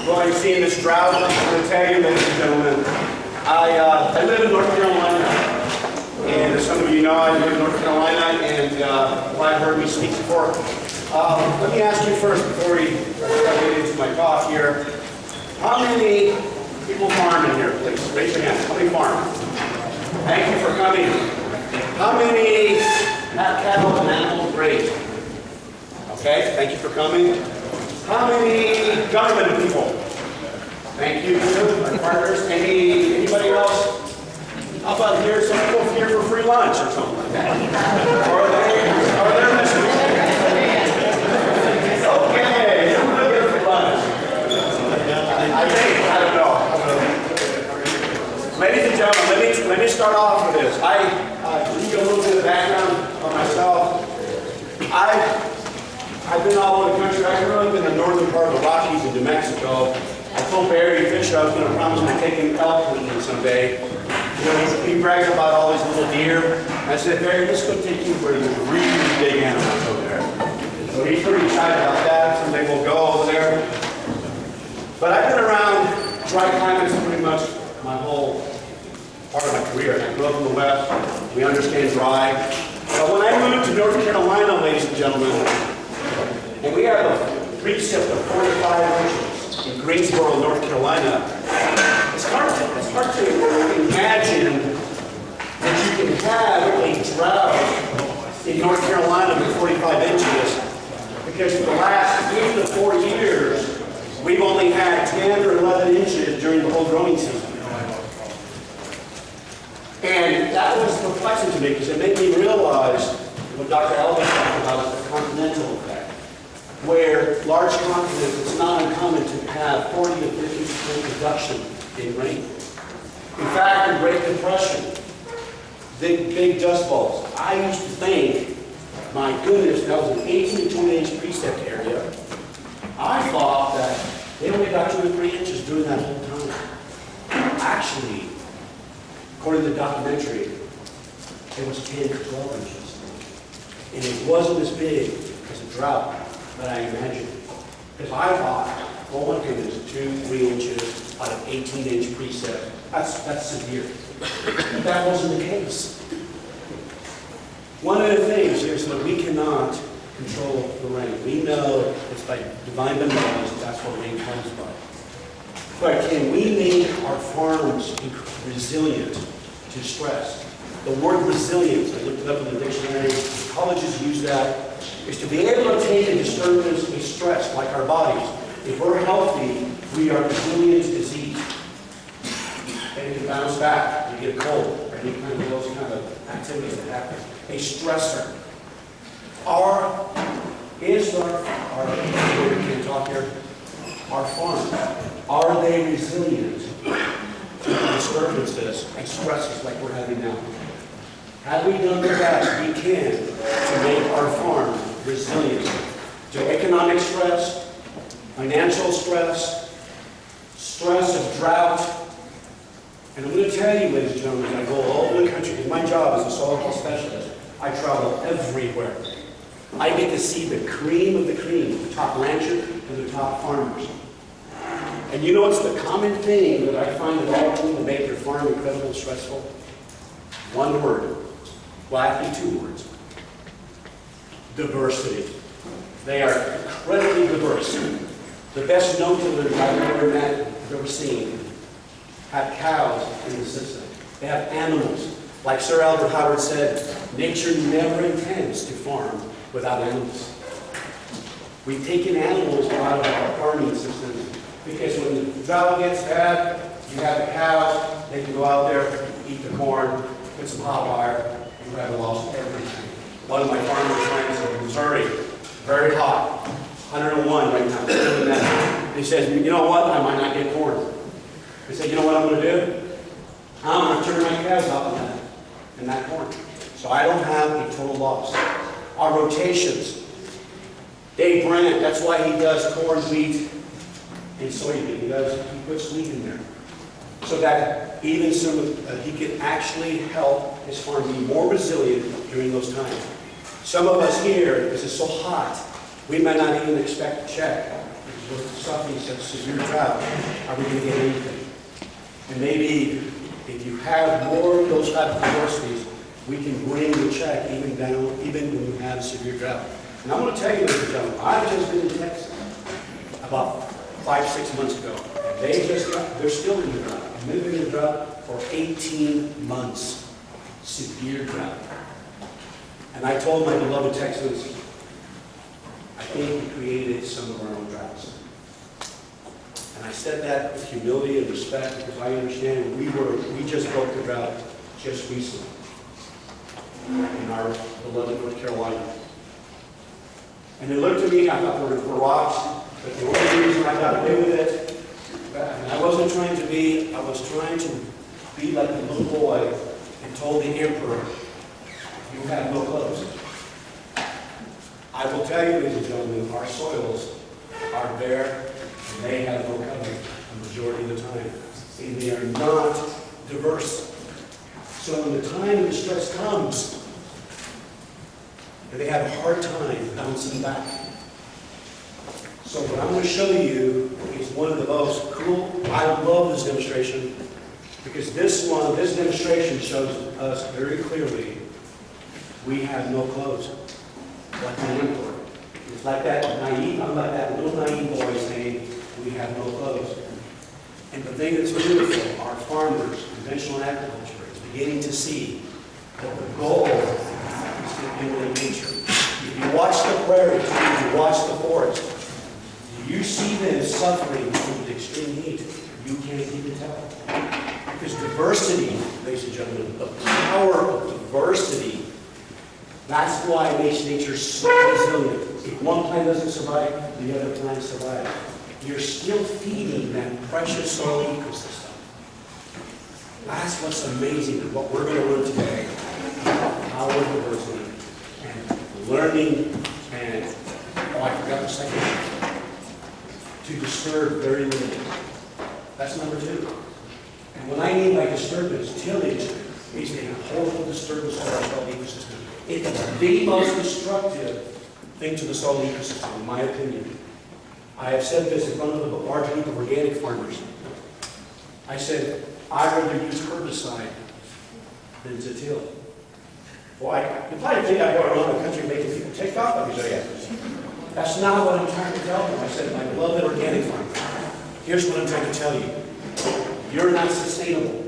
Well, you see in this drought, I'm going to tell you, ladies and gentlemen, I live in North Carolina, and as some of you know, I live in North Carolina, and I've heard me speak before. Let me ask you first, before we get into my talk here, how many people farm in here, please? Raise your hand. How many farm? Thank you for coming. How many have cattle and animals raised? Okay, thank you for coming. How many government people? Thank you, my partners. Anybody else? How about here? Some people here for free lunch or something like that. Or they're listening. Okay, everybody here for lunch. I think, I don't know. Ladies and gentlemen, let me start off with this. Just give a little bit of background on myself. I've been all over the country. I grew up in the northern part of the Rockies in New Mexico. I told Barry Fisher I was going to promise to take him elk hunting someday. You know, he brags about all these little deer. I said, Barry, let's go take you where there's really big animals over there. So he's pretty excited about that. Someday we'll go over there. But I've been around dry climates pretty much my whole part of my career. I grew up in the West. We understand dry. But when I moved to North Carolina, ladies and gentlemen, and we have a precip of 45 inches in Greensboro, North Carolina. It's hard to imagine that you can have a drought in North Carolina with 45 inches, because for the last 3 to 4 years, we've only had 10 or 11 inches during the whole growing season. And that was perplexing to me, because it made me realize what Dr. Elvis talked about, the continental effect, where large continents, it's not uncommon to have 40 to 50% reduction in rain. In fact, the Great Depression, big dust bowls. I used to think, my goodness, that was an 18 to 20 inch precip area. I thought that they only got 2 or 3 inches during that whole time. Actually, according to the documentary, it was 10 to 12 inches. And it wasn't as big as a drought that I imagined. Because I thought, oh my goodness, 2, 3 inches out of 18-inch precip, that's severe. But that wasn't the case. One of the things is that we cannot control the rain. We know it's by divine benevolence, that's what rain comes by. But can we make our farms resilient to stress? The word resilient, I looked it up in the dictionary, colleges use that, is to be able to take a disturbance, a stress, like our bodies. If we're healthy, we are resilient to disease. And you can bounce back, you get a cold, or any kind of those kind of activities that happen. A stressor. Our farms, are they resilient to disturbances and stresses like we're having now? Have we done the best we can to make our farm resilient to economic stress, financial stress, stress of drought? And I'm going to tell you, ladies and gentlemen, I go all over the country, because my job as a soil health specialist, I travel everywhere. I get to see the cream of the cream, the top ranchers and the top farmers. And you know what's the common thing that I find that all of them make their farm incredibly stressful? One word. Well, actually 2 words. Diversity. They are incredibly diverse. The best no-tillers I've ever met, I've ever seen, have cows in the system. They have animals. Like Sir Albert Howard said, nature never intends to farm without animals. We've taken animals out of our farming system because when the drought gets bad, you have the cows, they can go out there, eat the corn, put some hot wire, and you have lost everything. One of my farmer friends in Missouri, very hot, 101 right now. He says, you know what, I might not get corn. He said, you know what I'm going to do? I'm going to turn my cows out in that corn. So I don't have a total loss. Our rotations. Dave Brandt, that's why he does corn, wheat, and soybean. He puts wheat in there. So that even he can actually help his farm be more resilient during those times. Some of us here, because it's so hot, we might not even expect a check. we're suffering such severe drought, are we going to get anything? And maybe if you have more of those type of diversities, we can bring the check even down, even when you have severe drought. And I'm going to tell you, ladies and gentlemen, I've just been in Texas about 5-6 months ago, and they're still in the drought. And they've been in the drought for 18 months. Severe drought. And I told my beloved Texans, I think we created some of our own droughts. And I said that with humility and respect because I understand we just broke the drought just recently in our beloved North Carolina. And they looked at me, I thought they were rocks, but the only reason I got away with it, and I was trying to be like a little boy and told the emperor, you have no clothes. I will tell you, ladies and gentlemen, our soils are bare and they have no covering the majority of the time. And they are not diverse. So when the time of distress comes, and they have a hard time bouncing back. So what I'm going to show you is one of the most cool, I love this demonstration, because this demonstration shows us very clearly we have no clothes, like the emperor. It's like that naive, I'm like that little naive boy saying we have no clothes. And the thing that's beautiful, our farmers, conventional agriculture, is beginning to see that the goal is to emulate nature. If you watch the prairies, if you watch the forest, you see them suffering from the extreme heat. You can't even tell. Because diversity, ladies and gentlemen, the power of diversity, that's why makes nature so resilient. If one plant doesn't survive, the other plant survives. You're still feeding that precious soil ecosystem. That's what's amazing and what we're going to learn today about power of diversity and learning and, oh, I forgot the second one, to disturb very little. That's number 2. And when I mean by disturbance, tillage is a whole disturbance of our soil ecosystem. It is the most destructive thing to the soil ecosystem, in my opinion. I have said this in front of a large group of organic farmers. I said, I'd rather use herbicide than to till. Well, you probably think I go around the country making people take off on these ideas. That's not what I'm trying to tell them. I said, my beloved organic farmer, here's what I'm trying to tell you. You're not sustainable.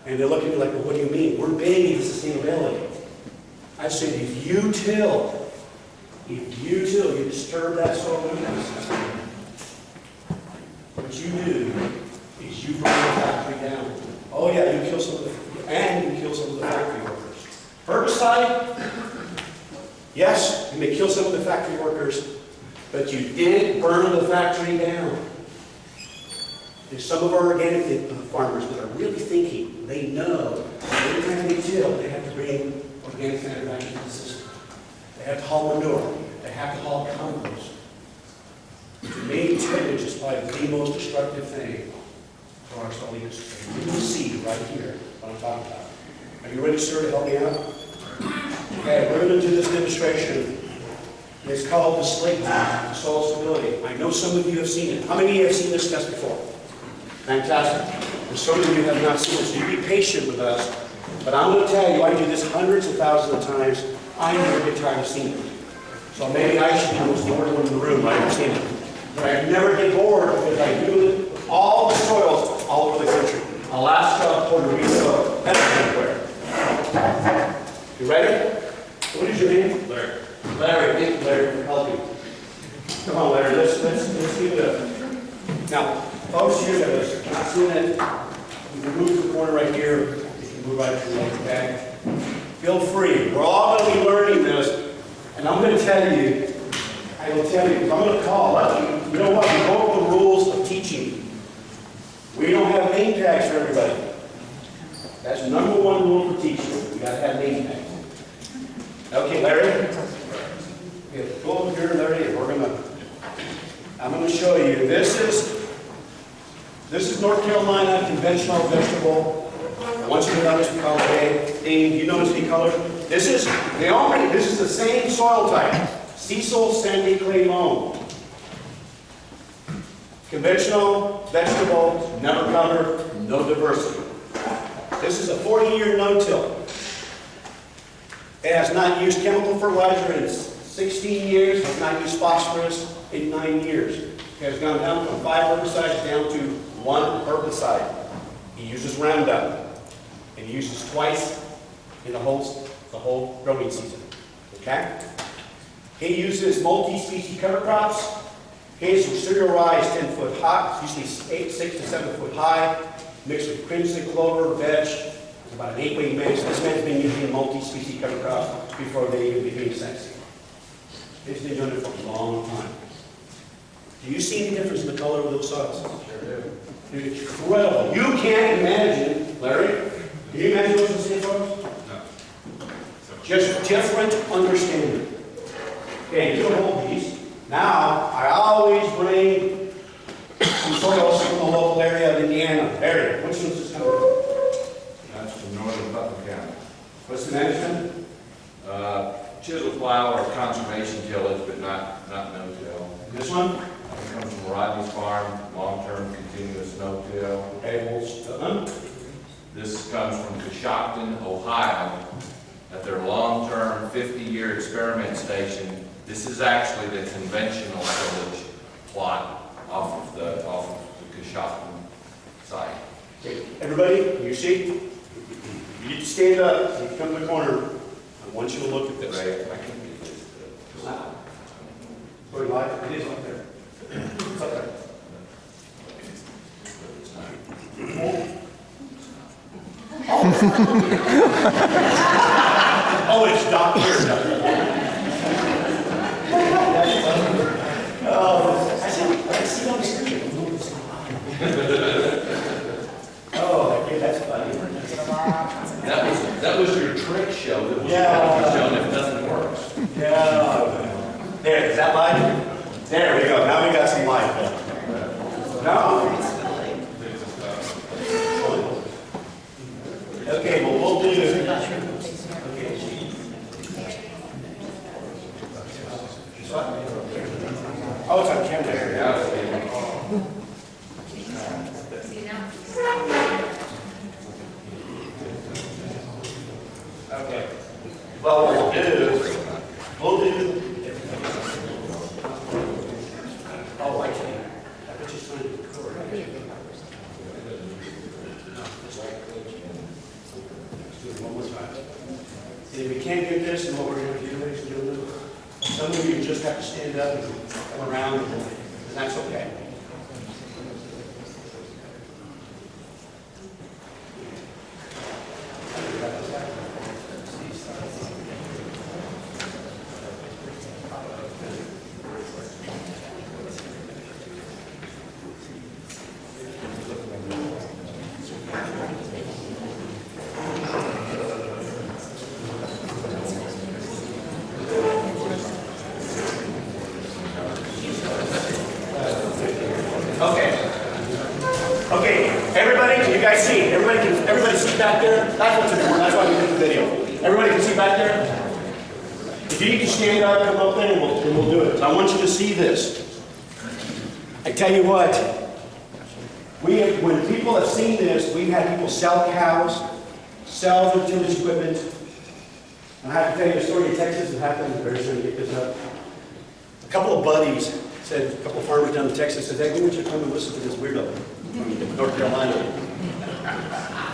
And they look at me like, well, what do you mean? We're big in sustainability. I said, if you till, you disturb that soil ecosystem. What you do is you burn the factory down. Oh yeah, you kill some of the factory workers. Herbicide, yes, you may kill some of the factory workers, but you did burn the factory down. There's some of our organic farmers that are really thinking, they know every time they till, they have to bring organic matter back into the system. They have to haul manure. They have to haul compost. To me, tillage is probably the most destructive thing for our soil ecosystem. You can see right here what I'm talking about. Are you ready, sir, to help me out? Okay, we're going to do this demonstration. It's called the slate test, soil stability. I know some of you have seen it. How many of you have seen this test before? Fantastic. And some of you have not seen it, so you be patient with us. But I'm going to tell you, I do this hundreds of thousands of times. I never get tired of seeing it. So maybe I should be the most bored one in the room. I understand it. But I never get bored because I do it with all the soils all over the country. Alaska, Puerto Rico, and everywhere. You ready? What is your name? Larry. Larry, thank you, Larry, for helping. Come on, Larry, let's give it a... Now, folks here that are not seeing it, you can move to the corner right here. You can move right to the left back. Feel free. We're all going to be learning this. And I'm going to tell you, I will tell you, I'm going to call. You know what? We go over the rules of teaching. We don't have name tags for everybody. That's the number 1 rule for teaching. We got to have name tags. Okay, Larry. Okay, go over here, Larry, and I'm going to show you. This is North Carolina conventional vegetable. I want you to notice the color. Dave, you notice the color? This is the same soil type. Cecil sandy clay loam. Conventional, vegetable, never cover, no diversity. This is a 40-year no-till. It has not used chemical fertilizer in 16 years, has not used phosphorus in 9 years. It has gone down from 5 herbicides down to 1 herbicide. He uses Roundup, and he uses twice in the whole growing season. Okay? He uses multi-species cover crops. His cereal rye is 10 foot high, usually 6 to 7 foot high, mixed with crimson clover, veg. It's about an 8-way mix. This man's been using multi-species cover crops before they even became sexy. He's been doing it for a long time. Do you see any difference in the color of those soils? Sure do. Dude, it's incredible. You can't imagine, Larry, can you imagine what's in the same soils? No. Just different understanding. Okay, you hold these. Now, I always bring some soils from the local area of Indiana. Barry, which one's this coming from? That's from northern Putnam County. What's the management? Chisel plow or conservation tillage, but not no-till. This one? It comes from Rodney's farm, long-term continuous no-till. Okay, well, This comes from Coshocton, Ohio, at their long-term 50-year experiment station. This is actually the conventional tillage plot off of the Coshocton site. okay, everybody, you see? You need to stand up. You come to the corner. I want you to look at this. Right, I can read this. Very live. It is up there. It's up there. Oh, it's Dr. Oh, I see on the screen. Oh, okay, that's funny. That was your trick show that was Yeah. shown if nothing works. Yeah. There, is that live? There we go. Now we got some live. No? Okay, well, we'll do. Okay. Oh, it's on camera. Okay. Well, what we'll do. Oh, I can't. I bet you're trying to record. Let's do it one more time. And if we can't get this, and what we're going to do, ladies and gentlemen, some of you just have to stand up and come around, and that's okay. Okay, everybody, can you guys see? Everybody see back there? That's what's important. That's why we did the video. Everybody can see back there? If you need to stand up, come up there, and we'll do it. I want you to see this. I tell you what, when people have seen this, we've had people sell cows, sell their tillage equipment. And I have to tell you a story in Texas that happened. Very soon to get this up. A couple of buddies said, a couple of farmers down in Texas said, hey, we want you to come and listen to this weirdo from North Carolina.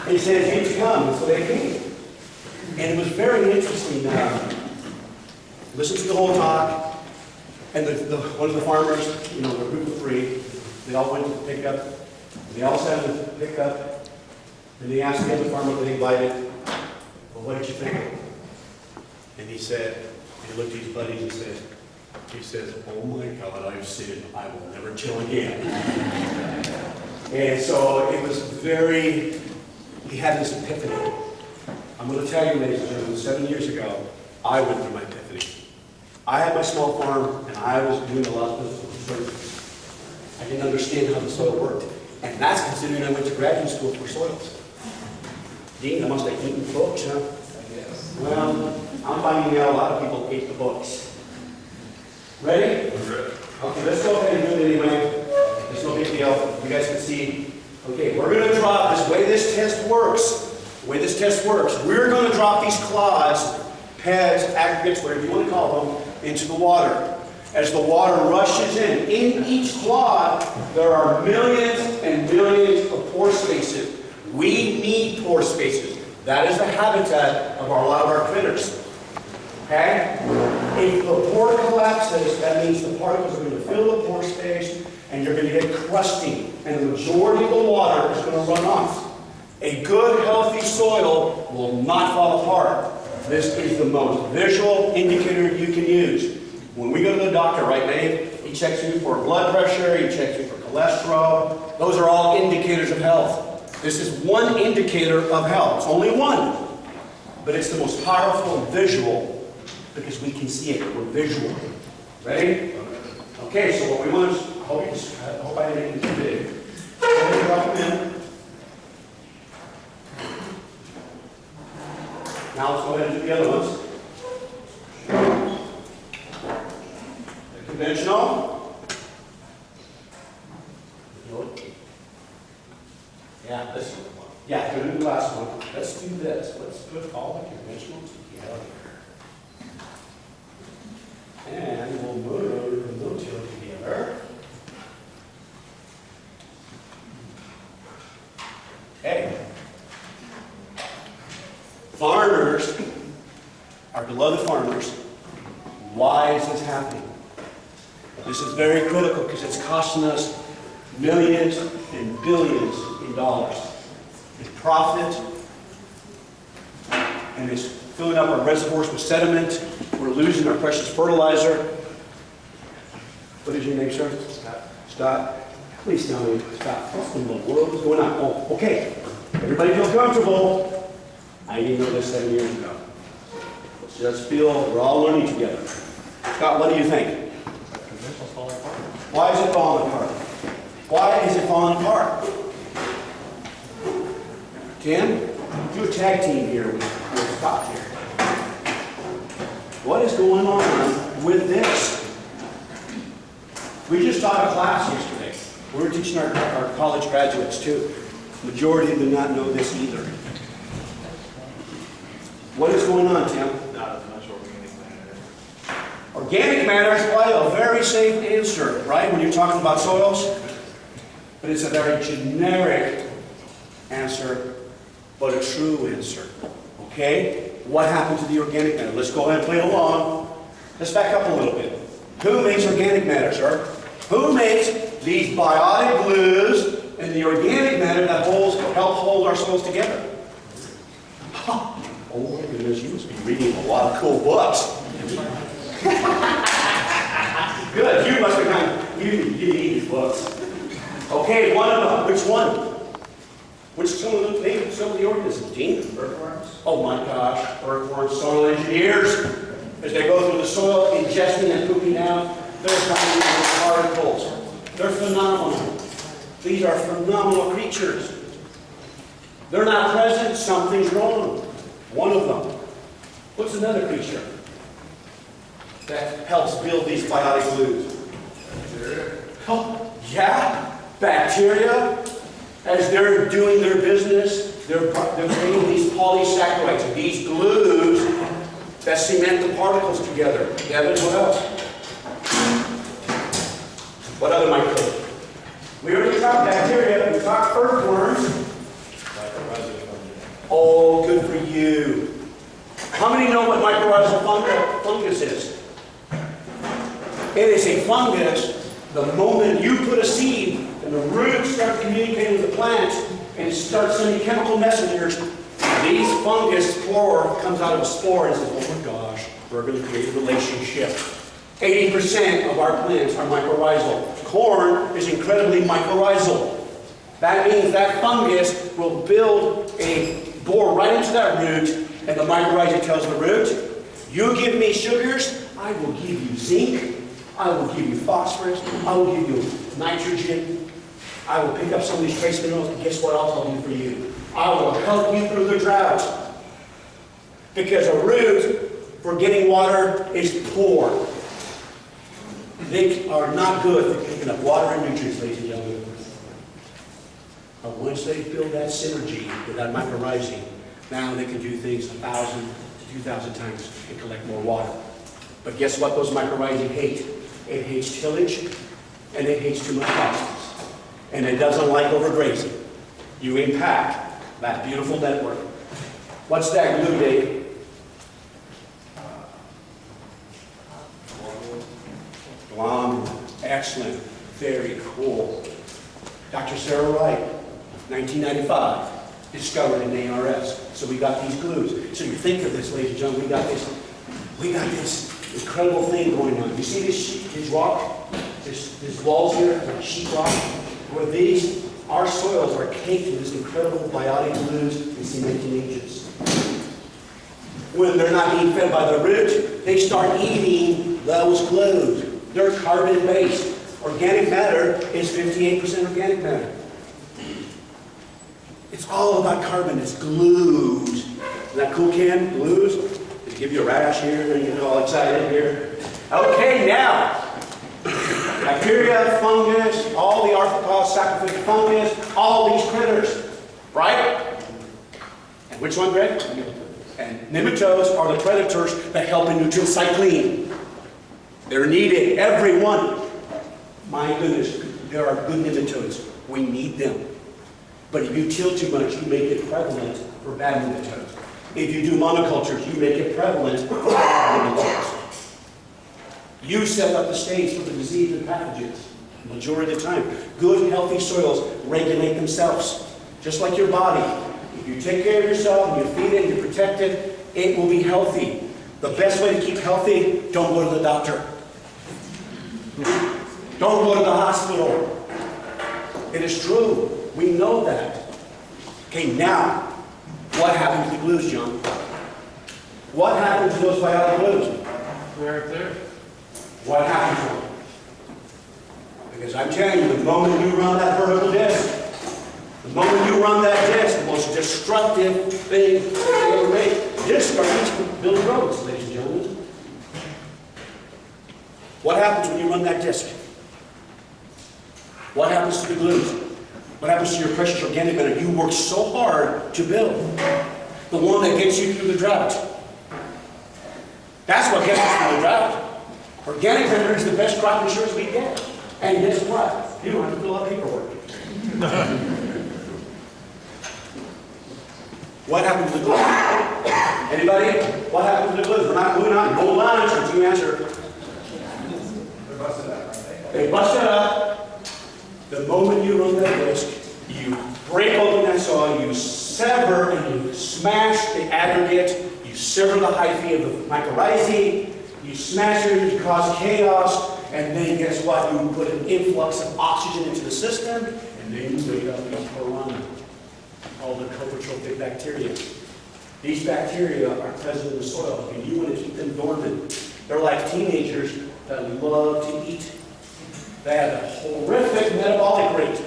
And he said, hey, you come. And so they came. And it was very interesting. Listen to the whole talk. And one of the farmers, the group of 3, they all went to the pickup. And they all sat in the pickup. And they asked the other farmer that they invited, well, what did you think? And he said, he looked at his buddies and said, oh my God, I've sinned. I will never till again. And so it was he had this epiphany. I'm going to tell you, ladies and gentlemen, 7 years ago, I went through my epiphany. I had my small farm, and I was doing a lot of physical research. I didn't understand how the soil worked. And that's considering I went to graduate school for soils. Dean, I must have eaten books, huh? Yes. Well, I'm finding out a lot of people ate the books. Ready? We're good. Okay, let's go ahead and do it anyway. There's no big scale. You guys can see, okay, we're going to drop this way this test works. The way this test works, we're going to drop these clods, pads, aggregates, whatever you want to call them, into the water. As the water rushes in each clod, there are millions and millions of pore spaces. We need pore spaces. That is the habitat of a lot of our critters. Okay? If the pore collapses, that means the particles are going to fill the pore space and you're going to get crusty. And the majority of the water is going to run off. A good, healthy soil will not fall apart. This is the most visual indicator you can use. When we go to the doctor, right, Dave? He checks you for blood pressure, he checks you for cholesterol. Those are all indicators of health. This is one indicator of health. It's only one. But it's the most powerful and visual because we can see it. We're visual. Ready? Okay, so what we want is, I hope I didn't make it too big. Go ahead and drop them in. Now let's go ahead and do the other ones. The conventional. Yeah, this one. Yeah, we're going to do the last one. Let's do this. Let's put all the conventional together. And we'll move the no-till together. Okay. Farmers, our beloved farmers, why is this happening? This is very critical because it's costing us millions and billions in dollars in profit, and it's filling up our reservoirs with sediment. We're losing our precious fertilizer. What is your name, sir? Scott. Scott. Please tell me, Scott, what in the world is going on? Oh, okay. Everybody feel comfortable. I didn't know this 7 years ago. Let's just feel we're all learning together. Scott, what do you think? Why is it falling apart? Why is it falling apart? Tim, do a tag team here with Scott here. What is going on with this? We just taught a class yesterday. We were teaching our college graduates too. Majority do not know this either. What is going on, Tim? Not as much organic matter. Organic matter is probably a very safe answer, right, when you're talking about soils? But it's a very generic answer, but a true answer. Okay? What happened to the organic matter? Let's go ahead and play along. Let's back up a little bit. Who makes organic matter, sir? Who makes these biotic glues and the organic matter that help hold our soils together? Oh my goodness, you must be reading a lot of cool books. Good, you must be you need these books. Okay, one of them. Which one? Which some of the organisms? Dean? Earthworms? Oh my gosh, earthworms, soil engineers. As they go through the soil, ingesting and pooping out, they're finding these particles. They're phenomenal. These are phenomenal creatures. They're not present, something's wrong. One of them. What's another creature that helps build these biotic glues? Bacteria? Oh, yeah, bacteria. As they're doing their business, they're creating these polysaccharides, these glues that cement the particles together. Devin, what else? What other microbes? We already talked bacteria, we talked earthworms. Oh, good for you. How many know what mycorrhizal fungus is? It is a fungus. The moment you put a seed and the roots start communicating with the plant and it starts sending chemical messengers, these fungus spore comes out of a spore and says, oh my gosh, we're going to create a relationship. 80% of our plants are mycorrhizal. Corn is incredibly mycorrhizal. That means that fungus will build bore right into that root, and the mycorrhiza tells the root, you give me sugars, I will give you zinc, I will give you phosphorus, I will give you nitrogen, I will pick up some of these trace minerals, and guess what else I'll do for you? I will help you through the drought. Because a root for getting water is poor. They are not good for picking up water and nutrients, ladies and gentlemen. once they build that synergy with that mycorrhizal, now they can do things 1,000 to 2,000 times and collect more water. But guess what those mycorrhizal hate? It hates tillage, and it hates too much phosphorus. And it doesn't like overgrazing. You impact that beautiful network. What's that glue, Dave? Glom. Excellent. Very cool. Dr. Sarah Wright, 1995, discovered an Nrcs. So we got these glues. So you think of this, ladies and gentlemen, we got this incredible thing going on. You see this rock, this walls here, like sheet rock, where our soils are caked with this incredible biotic glues and cementing agents. When they're not being fed by the root, they start eating those glues. They're carbon-based. Organic matter is 58% organic matter. It's all about carbon. It's glues. Isn't that cool, Ken? Glues? They give you a rash here, and you get all excited here. Okay, now. Bacteria, fungus, all the arthropods, saprophytic fungus, all these critters. Right? And which one, Greg? And nematodes are the predators that help in nutrient cycling. They're needed, every one. My goodness, there are good nematodes. We need them. But if you till too much, you make it prevalent for bad nematodes. If you do monocultures, you make it prevalent for bad nematodes. You set up the stage for the disease and pathogens. Majority of the time, good, healthy soils regulate themselves. Just like your body. If you take care of yourself and you feed it and you protect it, it will be healthy. The best way to keep healthy, don't go to the doctor. Don't go to the hospital. It is true. We know that. Okay, now, what happens to the glues, John? What happens to those biotic glues? They're right there. What happens to them? Because I'm telling you, the moment you run that vertical disc, the moment you run that disc, the most destructive thing that they ever made. Discs are used to build roads, ladies and gentlemen. What happens when you run that disc? What happens to the glues? What happens to your precious organic matter you work so hard to build? The one that gets you through the drought. That's what gets us through the drought. Organic matter is the best crop insurance we get. And guess what? You don't have to fill out paperwork. What happened to the glues? Anybody? What happened to the glues? We're not moving on. Hold on until you answer. They're busted out, right? They bust it up. The moment you run that disc, you break open that soil, you sever and you smash the aggregate, you sever the hyphae of the mycorrhizae, you smash it, you cause chaos, and then guess what? You put an influx of oxygen into the system, and then you wake up these piranha, all the coprotrophic bacteria. These bacteria are present in the soil, and you want to keep them dormant. They're like teenagers that love to eat. They have a horrific metabolic rate.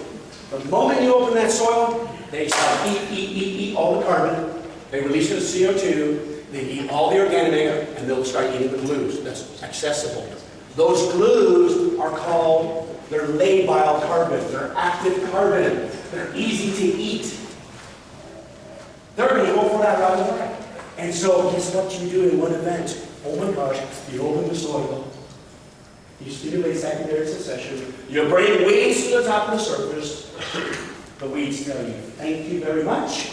The moment you open that soil, they start eat all the carbon. They release the CO2. They eat all the organic matter, and they'll start eating the glues. That's accessible. Those glues are called, they're labile carbon. They're active carbon. They're easy to eat. They're going to go for that right away. And so guess what you do in one event? Oh my gosh, you open the soil. You stimulate secondary succession. You bring weeds to the top of the surface. The weeds tell you, thank you very much.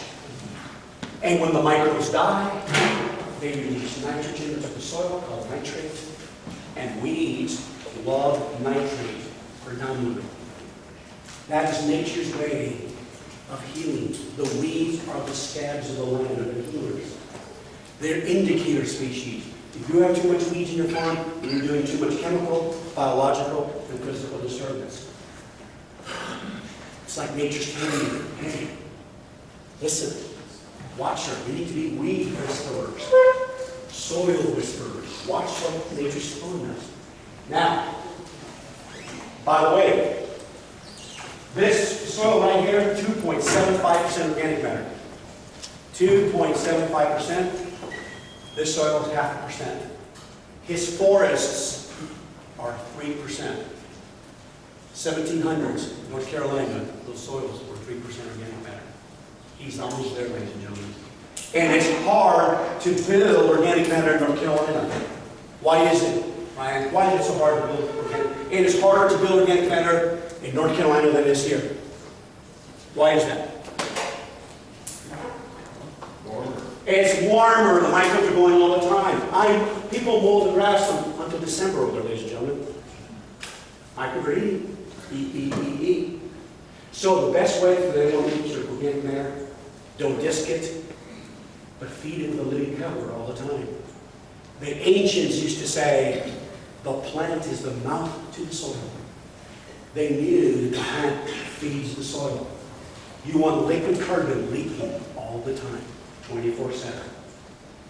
And when the microbes die, they release nitrogen into the soil called nitrate. And weeds love nitrate predominantly. That is nature's way of healing. The weeds are the scabs of the land, are the healers. They're indicator species. If you have too much weeds in your farm, you're doing too much chemical, biological, and physical disturbance. It's like nature's telling you, hey, listen, watch her. We need to be weed whisperers, soil whisperers. Watch what nature's telling us. Now, by the way, this soil right here, 2.75% organic matter. 2.75%. This soil is 0.5%. His forests are 3%. 1700s, North Carolina, those soils were 3% organic matter. He's almost there, ladies and gentlemen. And it's hard to build organic matter in North Carolina. Why is it, Ryan? Why is it so hard to build organic? And it's harder to build organic matter in North Carolina than it is here. Why is that? It's warmer. The high temps are going all the time. People mow the grass until December over there, ladies and gentlemen. Microgreen, E. So the best way for them to eat your organic matter, don't disc it, but feed it with a living cover all the time. The ancients used to say, the plant is the mouth to the soil. They knew that the plant feeds the soil. You want liquid carbon leaking all the time, 24/7.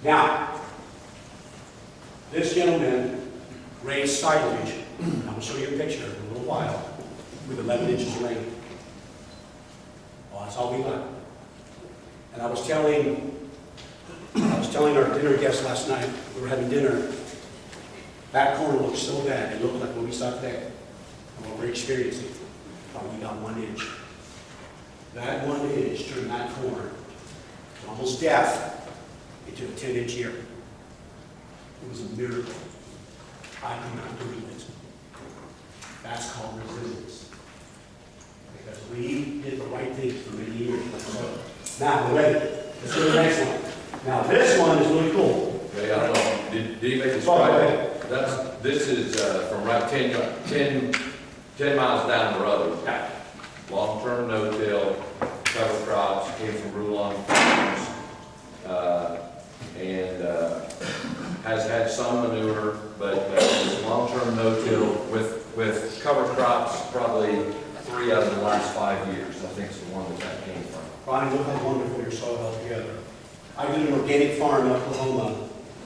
Now, this gentleman raised silage. I'm going to show you a picture in a little while with 11 inches of rain. Well, that's all we got. And I was telling our dinner guests last night, we were having dinner, that corn looked so bad. It looked like what we saw today and what we're experiencing. But we got 1 inch. That 1 inch turned that corn to almost death into a 10-inch ear. It was a miracle. I could not believe it. That's called resilience. Because we did the right thing for many years. Now, we're ready. Let's go to the next one. Now, this one is really cool. Okay, I don't know, did you make this right? This is from right 10 miles down the road. Yeah. Long-term no-till, cover crops, came from Rulon Farms, and has had some manure, but long-term no-till with cover crops, probably 3 out of the last 5 years, I think is the one that came from. Ronnie, look how wonderful your soil held together. I did an organic farm in Oklahoma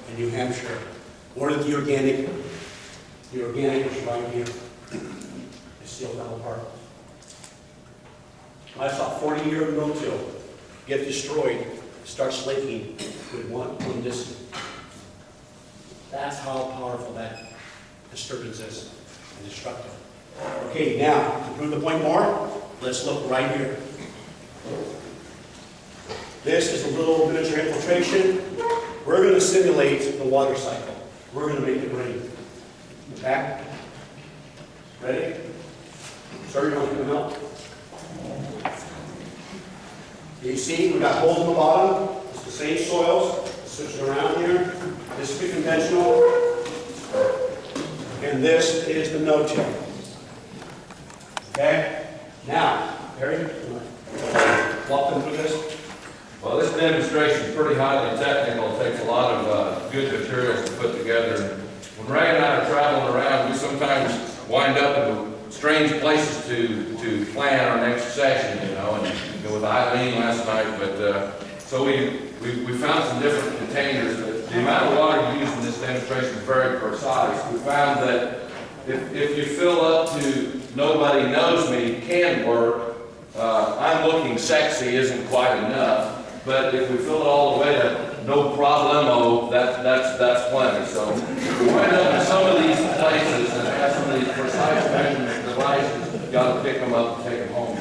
and New Hampshire. What did the organic was right here. It still fell apart. I saw 40-year no-till get destroyed, start slaking with one distance. That's how powerful that disturbance is and destructive. Okay, now, to prove the point more, let's look right here. This is a little miniature infiltration. We're going to simulate the water cycle. We're going to make it rain. Okay? Ready? Sir, you want to come help? You see, we've got holes in the bottom. It's the same soils. Switch it around here. This is the conventional. And this is the no-till. Okay? Now, Barry, walk them through this. Well, this demonstration is pretty highly technical. It takes a lot of good materials to put together. When Ray and I are traveling around, we sometimes wind up in strange places to plan our next session, you know, and with Eileen last night. But so we found some different containers. But the amount of water used in this demonstration is very precise. We found that if you fill up to "nobody knows me" can work. "I'm looking sexy" isn't quite enough. But if we fill it all the way to "no problemo," that's plenty. So we wind up in some of these places and have some of these precise measurement devices. You've got to pick them up and take them home.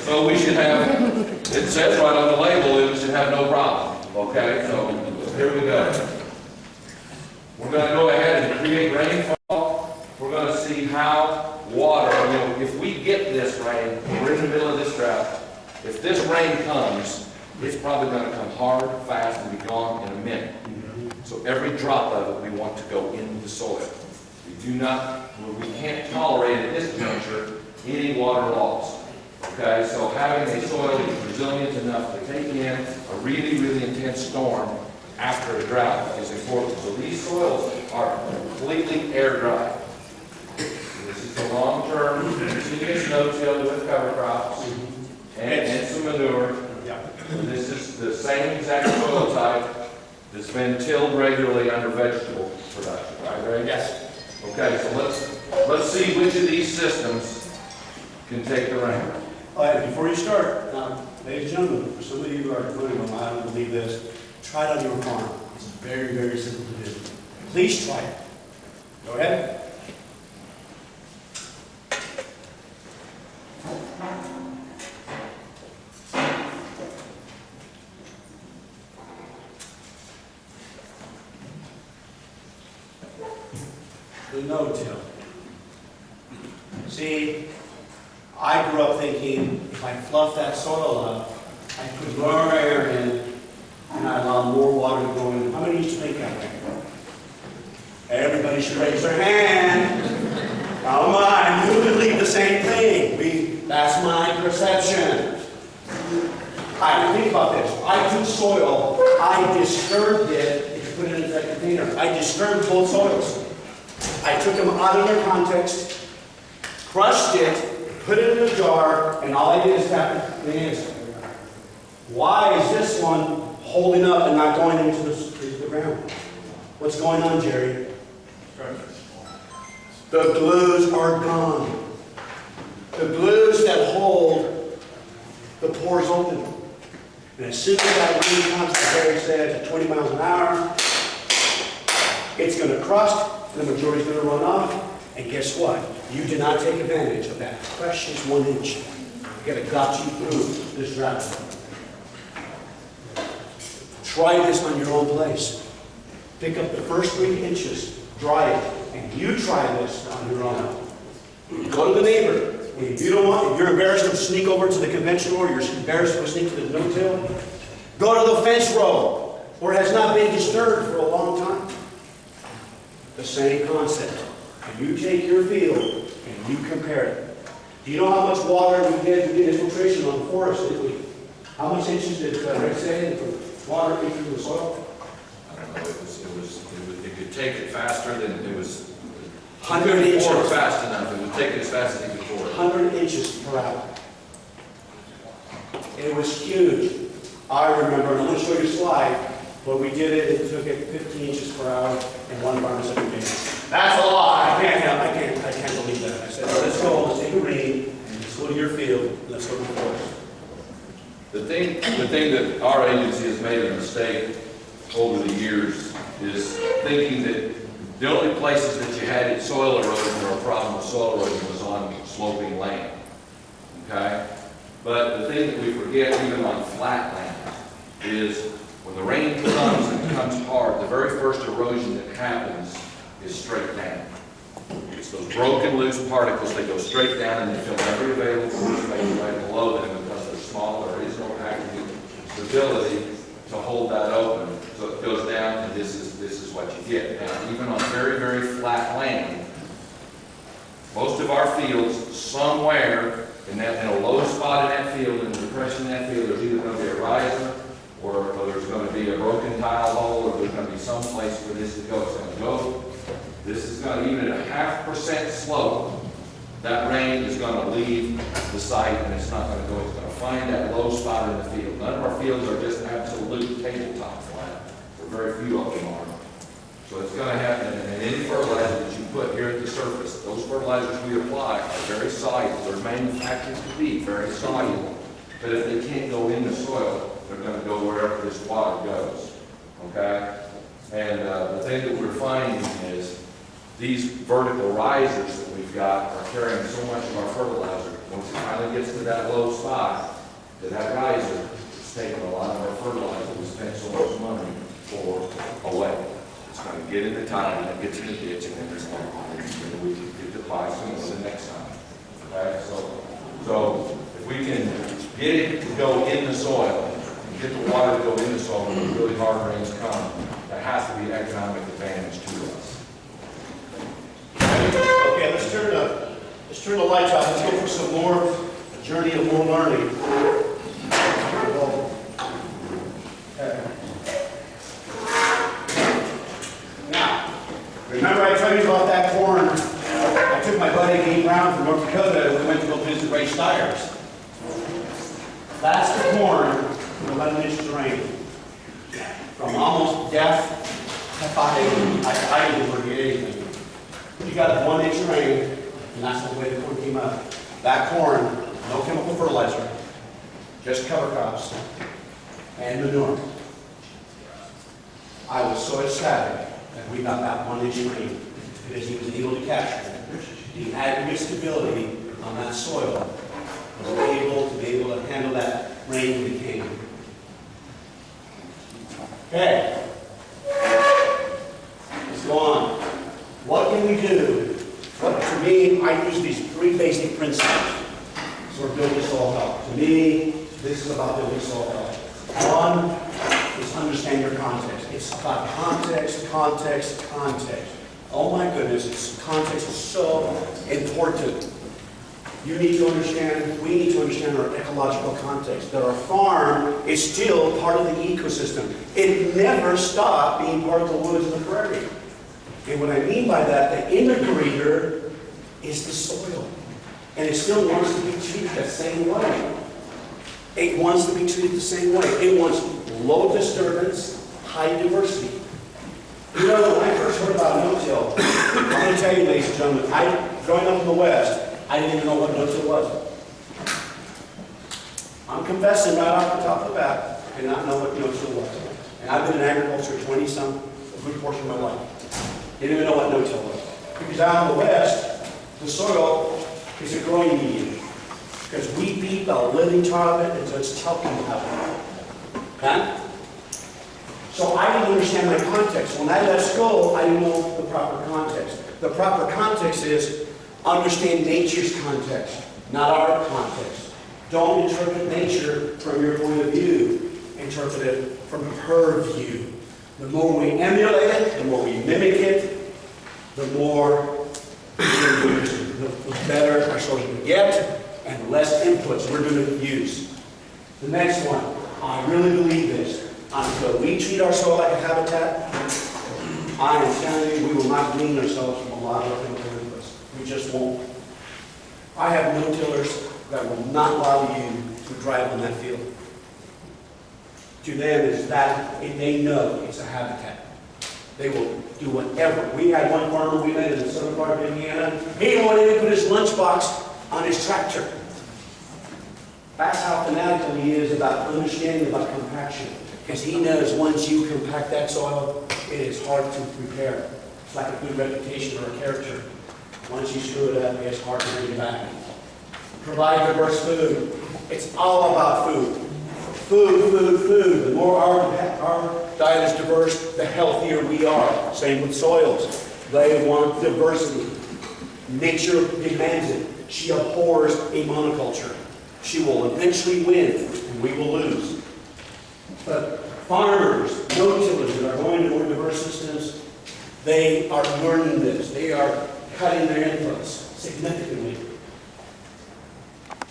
So we should have, it says right on the label, it should have no problem. Okay, so here we go. We're going to go ahead and create rainfall. We're going to see how water, if we get this rain, we're in the middle of this drought. If this rain comes, it's probably going to come hard, fast, and be gone in a minute. So every drop of it we want to go into the soil. We can't tolerate at this juncture any water loss. Okay, so having a soil that's resilient enough to take in a really, really intense storm after a drought is important. So these soils are completely air dry. This is the long-term continuous no-till with cover crops. And some manure. Yeah. This is the same exact soil type that's been tilled regularly under vegetable production, right, Ray? Yes. Okay, so let's see which of these systems can take the rain. All right, before you start, ladies and gentlemen, for some of you who are doing them, I don't believe this, try it on your farm. It's very, very simple to do. Please try it. Go ahead. the no-till. See, I grew up thinking if I fluff that soil up, I put more air in, and I allow more water to go in. How many used to think that way? Everybody should raise their hand. Come on, you believe the same thing. That's my perception. Think about this. I took soil, I disturbed it, if you put it into that container. I disturbed both soils. I took them out of their context, crushed it, put it in a jar, and all I did is tap the hands. Why is this one holding up and not going into the ground? What's going on, Jerry? The glues are gone. The glues that hold the pores open. And as soon as that wind comes, as Jerry said, at 20 miles an hour, it's going to crust, and the majority is going to run off. And guess what? You did not take advantage of that precious 1 inch that have got you through this drought. Try this on your own place. Pick up the first 3 inches, dry it, and you try this on your own. Go to the neighbor. If you don't want, if you're embarrassed to sneak over to the conventional or you're embarrassed to sneak to the no-till, go to the fence row where it has not been disturbed for a long time. The same concept. And you take your field and you compare it. Do you know how much water we did infiltration on the forest, did we? How much inches did Rick say water into the soil? I don't know, it could take it faster than it was. 100 inches. Pour it fast enough, it would take it as fast as it could pour it. 100 inches per hour. It was huge. I remember, and I'm going to show you a slide, but we did it, it took it 15 inches per hour and 1 farmer said, that's a lot. I can't believe that. I said, let's go, let's take a read, let's go to your field, let's go to the forest. The thing that our agency has made a mistake over the years is thinking that the only places that you had soil erosion or a problem with soil erosion was on sloping land. Okay? But the thing that we forget, even on flat land, is when the rain comes and it comes hard, the very first erosion that happens is straight down. It's those broken, loose particles that go straight down and they fill every available space right below them because they're small, there is no active stability to hold that open. So it goes down and this is what you get. Now, even on very, very flat land, most of our fields, somewhere in a low spot in that field, in a depression in that field, there's either going to be a riser or there's going to be a broken tile hole or there's going to be some place for this to go. It's going to go. This is going to, even at a 0.5% slope, that rain is going to leave the site and it's not going to go. It's going to find that low spot in the field. None of our fields are just absolute tabletop flat. Very few of them are. So it's going to happen, and any fertilizer that you put here at the surface, those fertilizers we apply are very soluble. They're manufactured to be very soluble. But if they can't go in the soil, they're going to go wherever this water goes. Okay? And the thing that we're finding is these vertical risers that we've got are carrying so much of our fertilizer. Once it finally gets to that low spot, to that riser, it's taking a lot of our fertilizer. We spend so much money for away. It's going to get in the tile and it gets in the ditch and then there's no water. And we can get to buy some more the next time. Okay? So if we can get it to go in the soil, and get the water to go in the soil when the really hard rains come, that has to be economic advantage to us. Okay, let's turn the lights off. Let's go for some more journey of more learning. Now, remember I told you about that corn? I took my buddy Gabe Brown from North Dakota and we went to go visit Ray Stiers. That's the corn from 11 inches of rain. From almost death to fire. I didn't forget anything. You got 1 inch of rain, and that's the way the corn came out. That corn, no chemical fertilizer, just cover crops and manure. I was so ecstatic that we got that 1 inch of rain because he was able to capture the aggregate stability on that soil. Was able to handle that rain when it came. Okay, let's go on. What can we do me, I use these 3 basic principles. So we're building soil health. To me, this is about building soil health. One is understand your context. It's about context, context, context. Oh my goodness, context is so important. You need to understand, we need to understand our ecological context, that our farm is still part of the ecosystem. It never stopped being part of the woods and the prairie. And what I mean by that, the integrator is the soil. And it still wants to be treated that same way. It wants to be treated the same way. It wants low disturbance, high diversity. You know, when I first heard about no-till, I'm going to tell you, ladies and gentlemen, growing up in the West, I didn't even know what no-till was. I'm confessing right off the top of the bat, I did not know what no-till was. And I've been in agriculture 20-some, a good portion of my life. Didn't even know what no-till was. Because out in the West, the soil is a growing medium. Because we beat the living tar of it until it's talking about it. Okay? So I didn't understand my context. When I left school, I didn't know the proper context. The proper context is understand nature's context, not our context. Don't interpret nature from your point of view. Interpret it from her view. The more we emulate it, the more we mimic it, the more the better our soils we get, and the less inputs we're going to use. The next one, I really believe this. Until we treat our soil like a habitat, I am telling you, we will not wean ourselves from a lot of chemical inputs. We just won't. I have no-tillers that will not allow you to drive on that field. To them, it's that, they know it's a habitat. They will do whatever. We had one farmer we met in the southern part of Indiana. He wanted to put his lunchbox on his tractor. That's how fanatical he is about understanding about compaction. Because he knows once you compact that soil, it is hard to repair. It's like a good reputation or a character. Once you screw it up, it's hard to bring it back. Provide diverse food. It's all about food. Food, food, food. The more our diet is diverse, the healthier we are. Same with soils. They want diversity. Nature demands it. She abhors a monoculture. She will eventually win, and we will lose. But farmers, no-tillers that are going to more diverse systems, they are learning this. They are cutting their inputs significantly.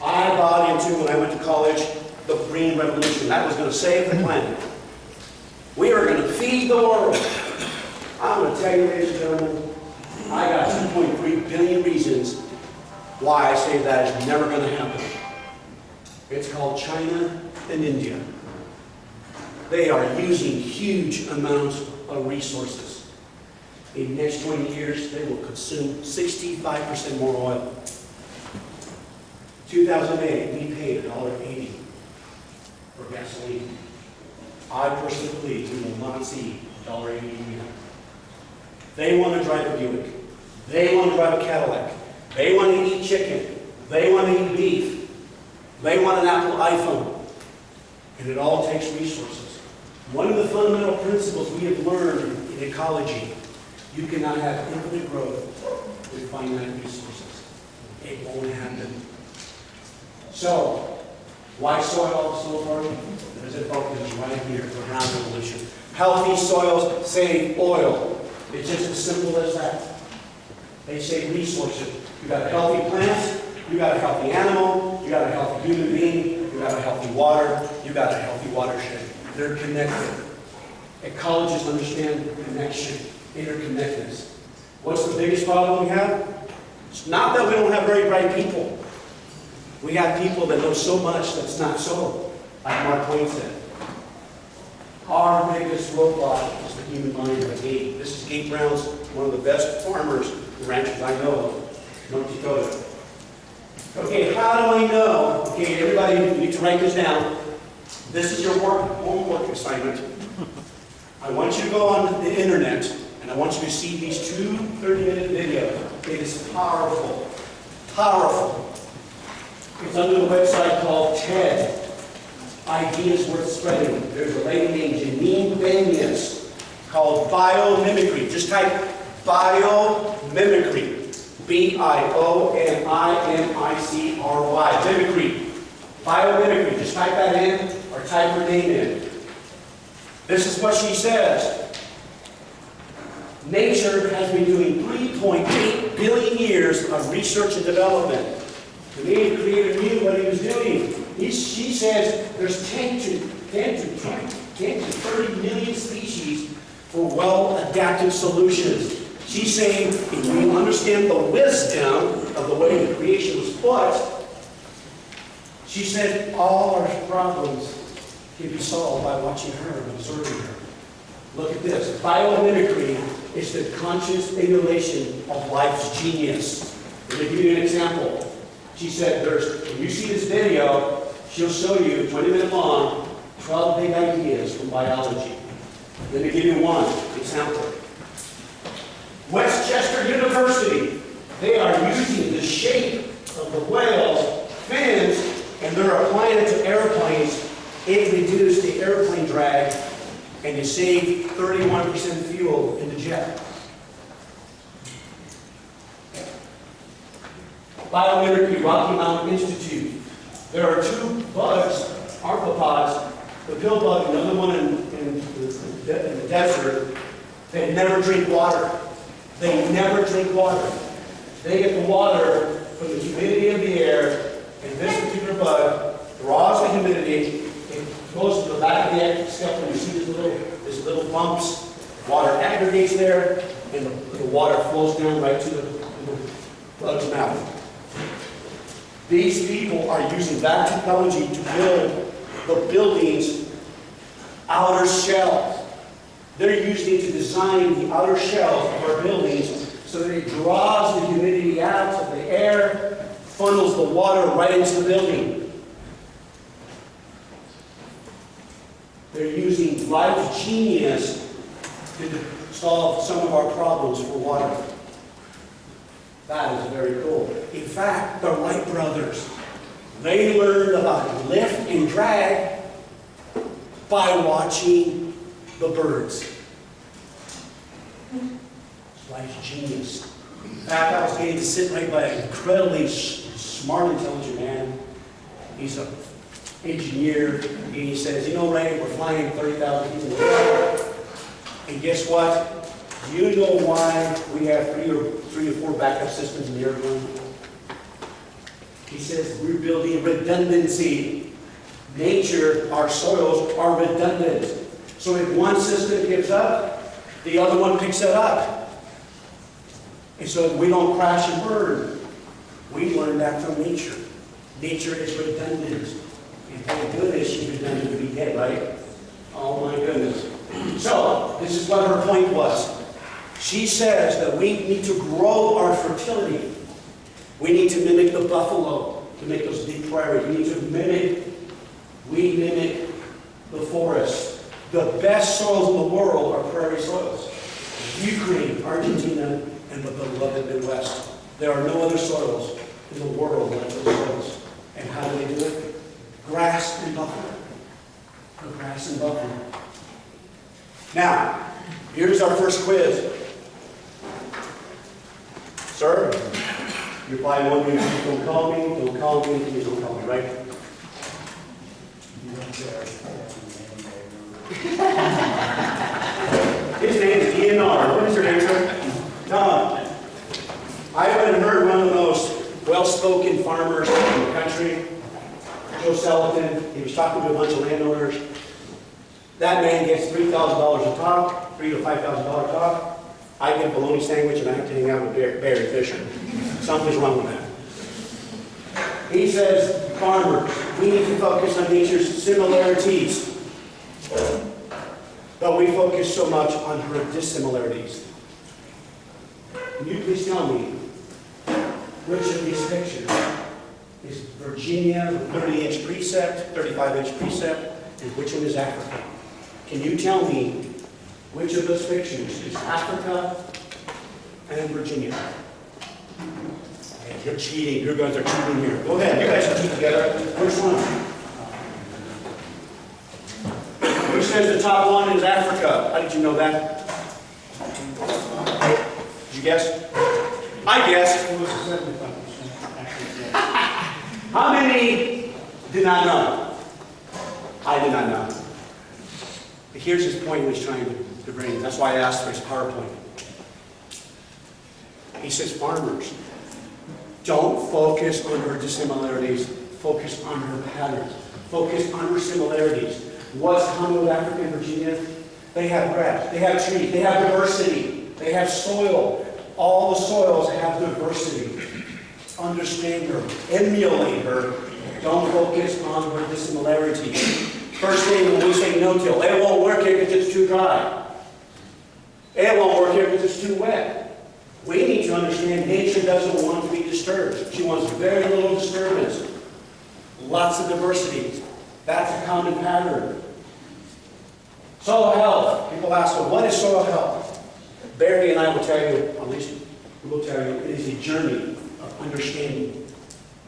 I bought into, when I went to college, the green revolution. That was going to save the planet. We were going to feed the world. I'm going to tell you, ladies and gentlemen, I got 2.3 billion reasons why I say that is never going to happen. It's called China and India. They are using huge amounts of resources. In the next 20 years, they will consume 65% more oil. 2008, we paid $1.80 for gasoline. I personally believe we will not see $1.80 again. They want to drive a Buick. They want to drive a Cadillac. They want to eat chicken. They want to eat beef. They want an Apple iPhone. And it all takes resources. One of the fundamental principles we have learned in ecology, you cannot have infinite growth with finite resources. It won't happen. So, why soil so important? There's a focus right here for ground evolution. Healthy soils save oil. It's just as simple as that. They save resources. You got a healthy plant, you got a healthy animal, you got a healthy human being, you got a healthy water, you got a healthy watershed. They're connected. Ecologists understand connection, interconnectedness. What's the biggest problem we have? It's not that we don't have very bright people. We have people that know so much that's not so, like Mark Twain said. Our biggest roadblock is the human mind by Gabe. This is Gabe Brown's, one of the best farmers, ranchers I know of, North Dakota. Okay, how do I know? Okay, everybody, you need to write this down. This is your homework assignment. I want you to go on the internet, and I want you to see these 2 30-minute videos. It is powerful. Powerful. It's under the website called TED. Ideas Worth Spreading. There's a lady named Janine Banyas called biomimicry. Just type biomimicry. B-I-O-N-I-M-I-C-R-Y. Mimicry. Biomimicry. Just type that in or type her name in. This is what she says. Nature has been doing 3.8 billion years of research and development. The native creator knew what he was doing. She says there's 10 to 30 million species for well-adapted solutions. She's saying if we understand the wisdom of the way the creation was put, she said all our problems can be solved by watching her and observing her. Look at this. Biomimicry is the conscious emulation of life's genius. Let me give you an example. She said, when you see this video, she'll show you, 20 minutes long, 12 big ideas from biology. Let me give you one example. Westchester University, they are using the shape of the whale's fins, and they're applying it to airplanes. It reduced the airplane drag, and you save 31% fuel in the jet. Biomimicry, Rocky Mountain Institute. There are two bugs, arthropods, the pill bug and another one in the desert, that never drink water. They never drink water. They get the water from the humidity of the air, and this particular bug draws the humidity. It goes to the back of the exoskeleton. You see these little bumps. Water aggregates there, and the water flows down right to the bug's mouth. These people are using that technology to build the building's outer shell. They're using it to design the outer shells of our buildings so that it draws the humidity out of the air, funnels the water right into the building. They're using life's genius to solve some of our problems for water. That is very cool. In fact, the Wright brothers, they learned about lift and drag by watching the birds. It's life's genius. In fact, I was getting to sit right by an incredibly smart, intelligent man. He's an engineer, and he says, you know, Ray, we're flying 30,000 people a day. And guess what? Do you know why we have three or four backup systems in the airplane? He says we're building redundancy. Nature, our soils are redundant. So if one system gives up, the other one picks it up. And so we don't crash and burn. We learned that from nature. Nature is redundant. And thank goodness she's redundant to be dead, right? Oh my goodness. So, this is what her point was. She says that we need to grow our fertility. We need to mimic the buffalo to make those big prairies. We need to mimic the forest. The best soils in the world are prairie soils. Ukraine, Argentina, and the beloved Midwest. There are no other soils in the world like those soils. And how do they do it? Grass and buffalo. The grass and buffalo. Now, here's our first quiz. Sir, you probably wondering, don't call me, please don't call me, right? His name is DNR. What is your name, sir? Don. I haven't heard one of the most well-spoken farmers in the country, Joe Sullivan. He was talking to a bunch of landowners. That man gets $3,000 a talk, $3,000 to $5,000 a talk. I get a bologna sandwich and I have to hang out with Barry Fisher. Something's wrong with that. He says, farmers, we need to focus on nature's similarities, but we focus so much on her dissimilarities. Can you please tell me which of these pictures is Virginia, 30-inch precept, 35-inch precept, and which one is Africa? Can you tell me which of those pictures is Africa and Virginia? And you're cheating. You guys are cheating here. Go ahead. You guys can cheat together. Which one? Who says the top one is Africa? How did you know that? Did you guess? I guess. It was 75% actually. How many did not know? I did not know. But here's his point he was trying to bring. That's why I asked for his PowerPoint. He says, farmers, don't focus on her dissimilarities. Focus on her patterns. Focus on her similarities. What's common with Africa and Virginia? They have grass, they have trees, they have diversity, they have soil. All the soils have diversity. Understand her, emulate her. Don't focus on her dissimilarity. First thing, when we say no-till, it won't work here because it's too dry. It won't work here because it's too wet. We need to understand nature doesn't want to be disturbed. She wants very little disturbance. Lots of diversity. That's a common pattern. Soil health. People ask, well, what is soil health? Barry and I will tell you, at least we will tell you, it is a journey of understanding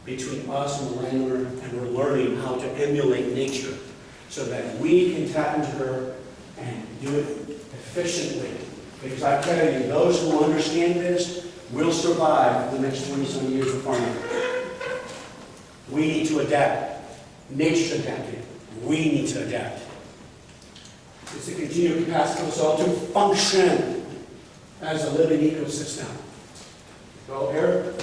between us and the landowner, and we're learning how to emulate nature so that we can tap into her and do it efficiently. Because I tell you, those who understand this will survive the next 20-some years of farming. We need to adapt. Nature's adapting. We need to adapt. It's a continued capacity of the soil to function as a living ecosystem. Go here.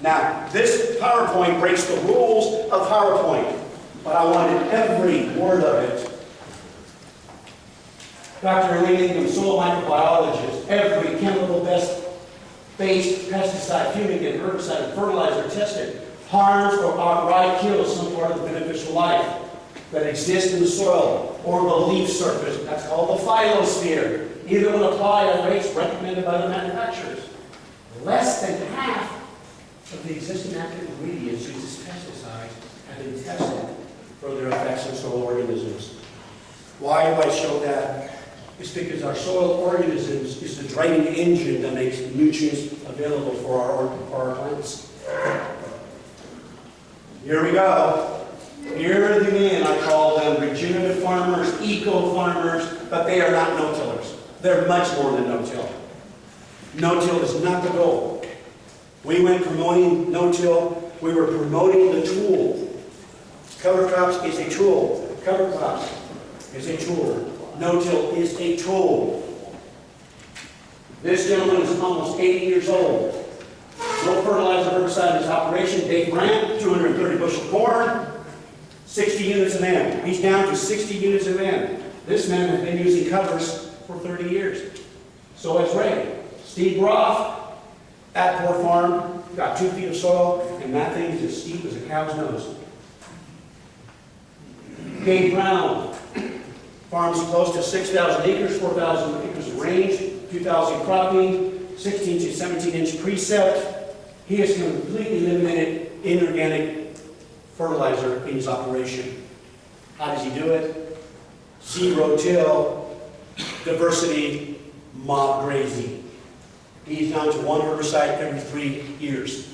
Now, this PowerPoint breaks the rules of PowerPoint, but I wanted every word of it. Dr. Elaine Ingham, soil microbiologist, every chemical-based pesticide, fumigant, herbicide, and fertilizer tested harms or outright kills some part of the beneficial life that exists in the soil or the leaf surface. That's called the phytosphere. Either will apply at rates recommended by the manufacturers. Less than half of the existing active ingredients used as pesticides have been tested for their effects on soil organisms. Why do I show that? It's because our soil organisms is the driving engine that makes nutrients available for our plants. Here we go. Here are the men, I call them regenerative farmers, eco-farmers, but they are not no-tillers. They're much more than no-till. No-till is not the goal. We went promoting no-till, we were promoting the tool. Cover crops is a tool. Cover crops is a tool. No-till is a tool. This gentleman is almost 80 years old. No fertilizer herbicide in his operation. Dave Grant, 230 bushel corn, 60 units of N. He's down to 60 units of N. This man has been using covers for 30 years. So has Ray. Steve Roth, at Poor Farm, got 2 feet of soil, and that thing is as steep as a cow's nose. Dave Brown, farms close to 6,000 acres, 4,000 acres of range, 2,000 cropping, 16 to 17-inch precept. He has completely eliminated inorganic fertilizer in his operation. How does he do it? Zero till, diversity, mob grazing. He's down to 1 herbicide every 3 years.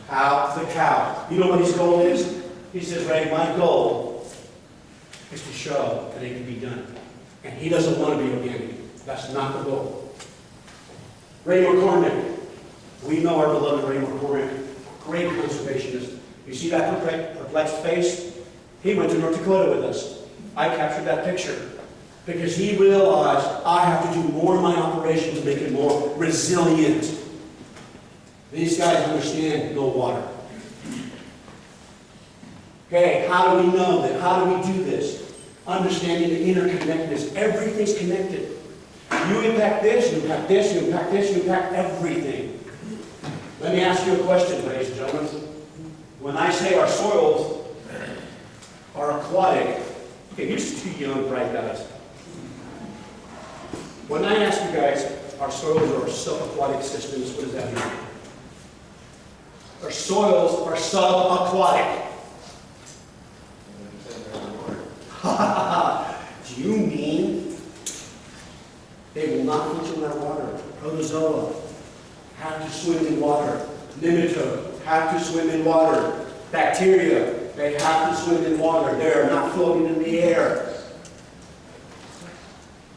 How? The cow. You know what his goal is? He says, Ray, my goal is to show that it can be done. And he doesn't want to be organic. That's not the goal. Ray McCormick. We know our beloved Ray McCormick, great conservationist. You see that perplexed face? He went to North Dakota with us. I captured that picture because he realized I have to do more in my operation to make it more resilient. These guys understand no water. Okay, how do we know that? How do we do this? Understanding the interconnectedness. Everything's connected. You impact this, you impact this, you impact this, you impact everything. Let me ask you a question, ladies and gentlemen. When I say our soils are aquatic, okay, you're 2 young, bright guys. When I ask you guys, our soils are subaquatic systems, what does that mean? Our soils are subaquatic. Do you mean they will not function in our water? Protozoa have to swim in water. Nematode have to swim in water. Bacteria, they have to swim in water. They are not floating in the air.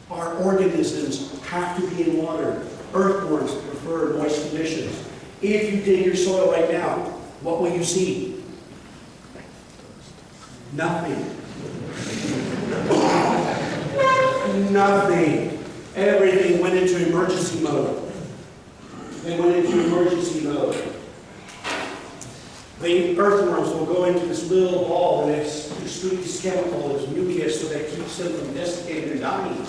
Our organisms have to be in water. Earthworms, prefer moist conditions. If you dig your soil right now, what will you see? Nothing. Nothing. Everything went into emergency mode. They went into emergency mode. The earthworms will go into this little ball, and it's this chemical, this mucus, so that keeps them from desiccating and dying.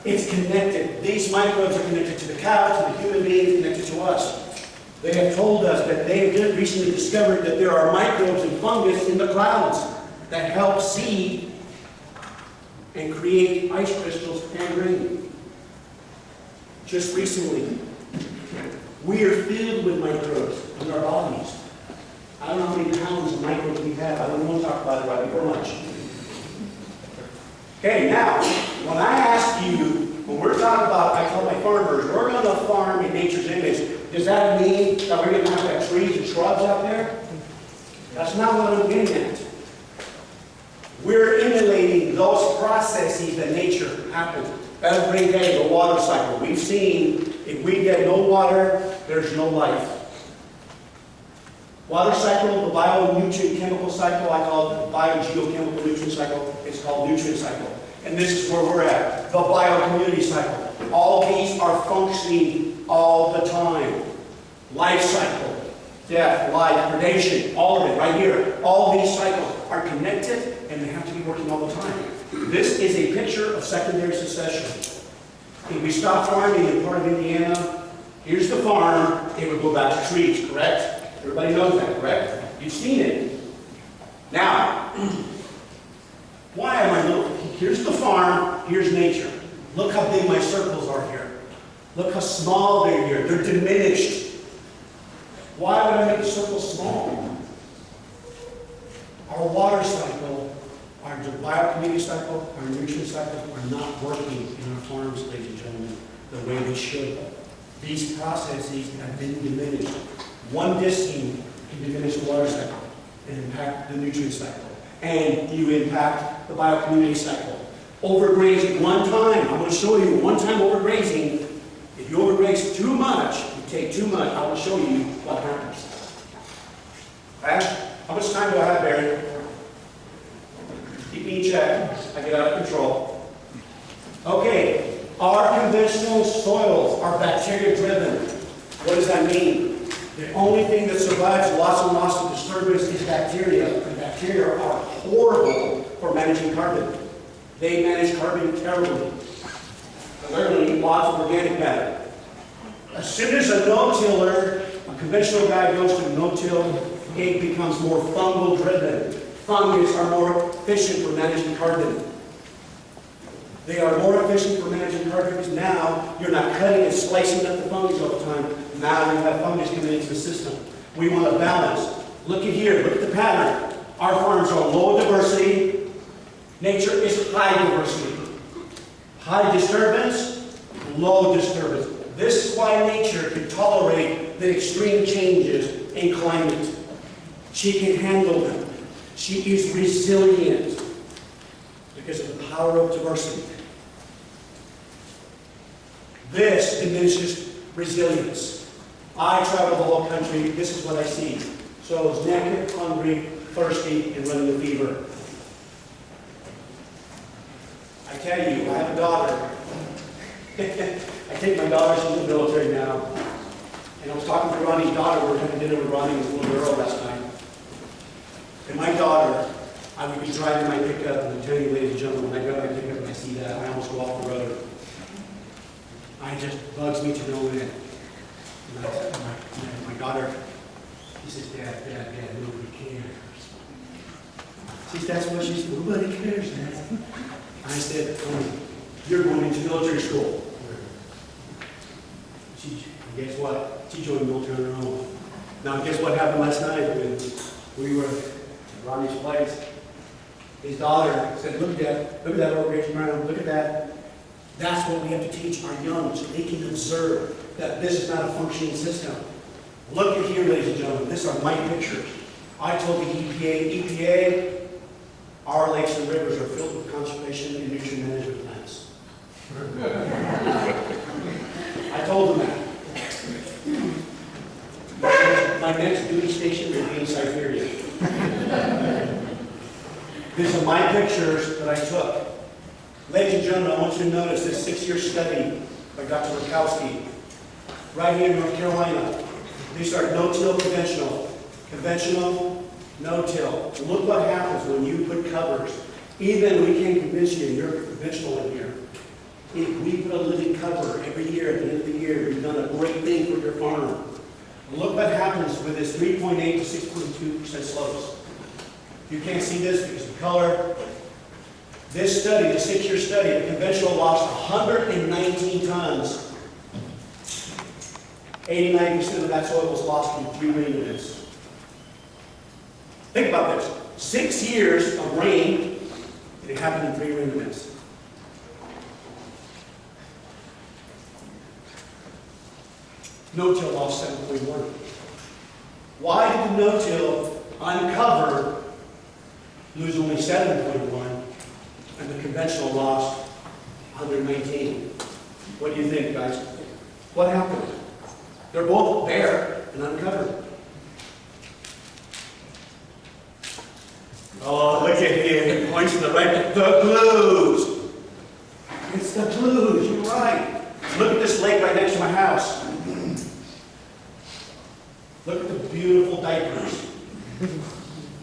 It's connected. These microbes are connected to the cow, to the human being, connected to us. They have told us that they have recently discovered that there are microbes and fungus in the clouds that help seed and create ice crystals and rain. Just recently, we are filled with microbes in our bodies. I don't know how many pounds of microbes we have. I don't want to talk about it right before lunch. Okay, now, when I ask you, when we're talking about, I tell my farmers, we're going to farm in nature's image, does that mean that we're going to have trees and shrubs out there? That's not what I'm getting at. We're emulating those processes that nature happens every day, the water cycle. We've seen if we get no water, there's no life. Water cycle, the bio-nutrient chemical cycle, I call it the bio-geochemical nutrient cycle. It's called nutrient cycle. And this is where we're at, the bio-community cycle. All these are functioning all the time. Life cycle, death, life, predation, all of it right here. All these cycles are connected and they have to be working all the time. This is a picture of secondary succession. If we stop farming in part of Indiana, here's the farm, it would go back to trees, correct? Everybody knows that, correct? You've seen it. Now, why am I looking? Here's the farm, here's nature. Look how big my circles are here. Look how small they're here. They're diminished. Why would I make the circles small? Our water cycle, our bio-community cycle, our nutrient cycle are not working in our farms, ladies and gentlemen, the way they should. These processes have been diminished. One disking can diminish the water cycle and impact the nutrient cycle. And you impact the bio-community cycle. Overgrazing one time, I'm going to show you one time overgrazing. If you overgraze too much, you take too much, I will show you what happens. Okay? How much time do I have, Barry? Keep me in check. I get out of control. Okay, our conventional soils are bacteria-driven. What does that mean? The only thing that survives lots and lots of disturbance is bacteria. And bacteria are horrible for managing carbon. They manage carbon terribly. They're going to eat lots of organic matter. As soon as a no-tiller, a conventional guy goes to no-till, it becomes more fungal-driven. Fungus are more efficient for managing carbon. They are more efficient for managing carbon because now you're not cutting and slicing up the fungus all the time. Now you have fungus coming into the system. We want to balance. Look at here. Look at the pattern. Our farms are low diversity. Nature is high diversity. High disturbance, low disturbance. This is why nature can tolerate the extreme changes in climate. She can handle them. She is resilient because of the power of diversity. This diminishes resilience. I travel the whole country. This is what I see. So it's naked, hungry, thirsty, and running a fever. I tell you, I have a daughter. I take my daughter, she's in the military now. And I was talking to Ronnie's daughter. We were having dinner with Ronnie and his little girl last night. And my daughter, I would be driving my pickup, and I'm telling you, ladies and gentlemen, when I drive my pickup and I see that, I almost go off the road. It just bugs me to no end. My daughter, she says, Dad, nobody cares. See, that's what she said, nobody cares, Dad. I said, you're going into military school. Guess what? She joined military on her own. Now, guess what happened last night when we were at Ronnie's place? His daughter said, look at that organization ground, look at that. That's what we have to teach our young, so they can observe that this is not a functioning system. Look at here, ladies and gentlemen, these are my pictures. I told the EPA, our lakes and rivers are filled with conservation and nutrient management plants. I told them that. my next duty station will be in Siberia. These are my pictures that I took. Ladies and gentlemen, I want you to notice this 6-year study by Dr. Rakowski, right here in North Carolina. These are no-till conventional. Conventional, no-till. Look what happens when you put covers. Even we can't convince you, you're conventional in here. If we put a living cover every year at the end of the year, we've done a great thing for your farm. Look what happens with this 3.8 to 6.2% slopes. You can't see this because of the color. This study, the 6-year study, the conventional lost 119 tons. 89% of that soil was lost in 3 rain events. Think about this. 6 years of rain, and it happened in 3 rain events. No-till lost 7.1. Why did the no-till uncover lose only 7.1 and the conventional lost 119? What do you think, guys? What happened? They're both bare and uncovered. Oh, look at him. He points to the right. The blues. It's the blues. You're right. Look at this lake right next to my house. Look at the beautiful diapers.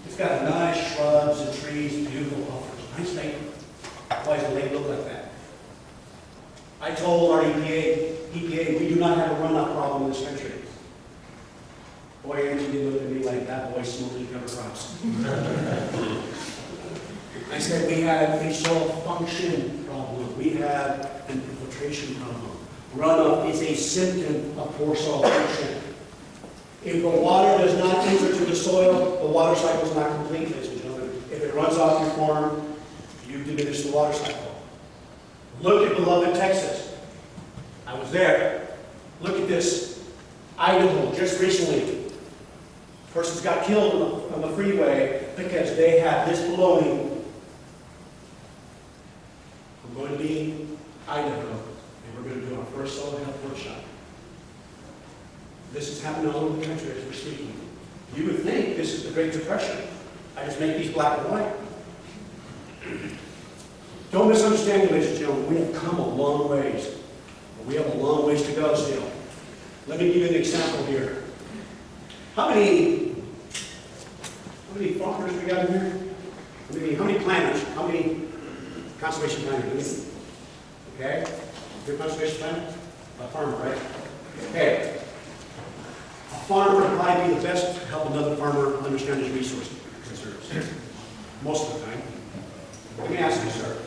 It's got nice shrubs and trees, beautiful buffers. Nice lake. Why does the lake look like that? I told our EPA, we do not have a runoff problem in this country. Boy, Angie didn't look at me like that boy smoking cover crops. I said we have a soil function problem. We have an infiltration problem. Runoff is a symptom of poor soil function. If the water does not enter to the soil, the water cycle is not complete, ladies and gentlemen. If it runs off your farm, you diminish the water cycle. Look at beloved Texas. I was there. Look at this. Idaho, just recently. Persons got killed on the freeway because they had this blowing. We're going to be in Idaho, and we're going to do our first soil health workshop. This is happening all over the country as we're speaking. You would think this is the Great Depression. I just make these black and white. Don't misunderstand me, ladies and gentlemen. We have come a long ways. But we have a long ways to go still. Let me give you an example here. How many farmers we got in here? How many planters? How many conservation planters? Okay? You're a conservation planter? A farmer, right? Okay. A farmer would probably be the best to help another farmer understand his resource concerns. Most of the time. Let me ask you, sir.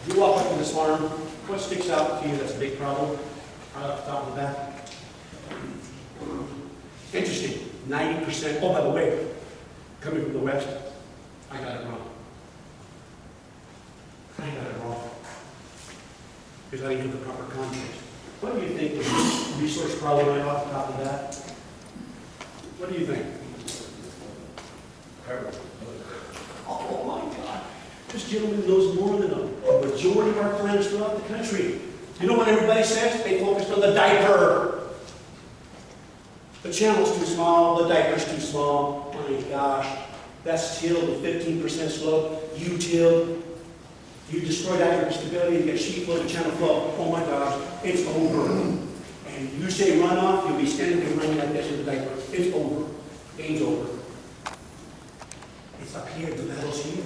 You walk up to this farm, what sticks out to you that's a big problem? Right off the top of the bat. Interesting. 90%. Oh, by the way, coming from the West, I got it wrong. I got it wrong. Because I didn't give the proper context. What do you think was the resource problem right off the top of that? What do you think? Oh my God. This gentleman knows more than a majority of our planners throughout the country. You know what everybody says? They focused on the diaper. The channel's too small, the diaper's too small. My gosh. That's tilled with 15% slope. You tilled. You destroyed aggregate stability, you get sheet flow to channel flow. Oh my gosh, it's over. And you say runoff, you'll be standing there running like this in the diaper. It's over. Game's over. It's up here, the battle's here.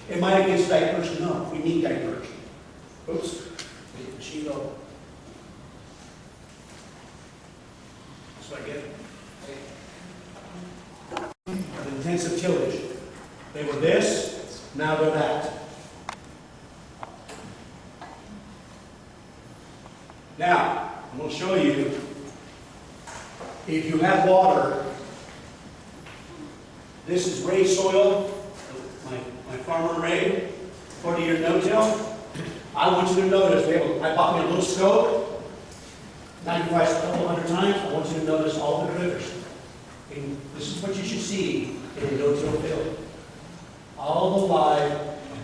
Am I against diapers? No, we need diapers. Oops, make the sheet low. That's what I get. Intensive tillage. They were this, now they're that. Now, I'm going to show you, if you have water, this is Ray soil, my farmer Ray, 40-year no-till. I want you to notice, I bought me a little scope, magnifying a couple hundred times. I want you to notice all the critters. And this is what you should see in a no-till field. All the life,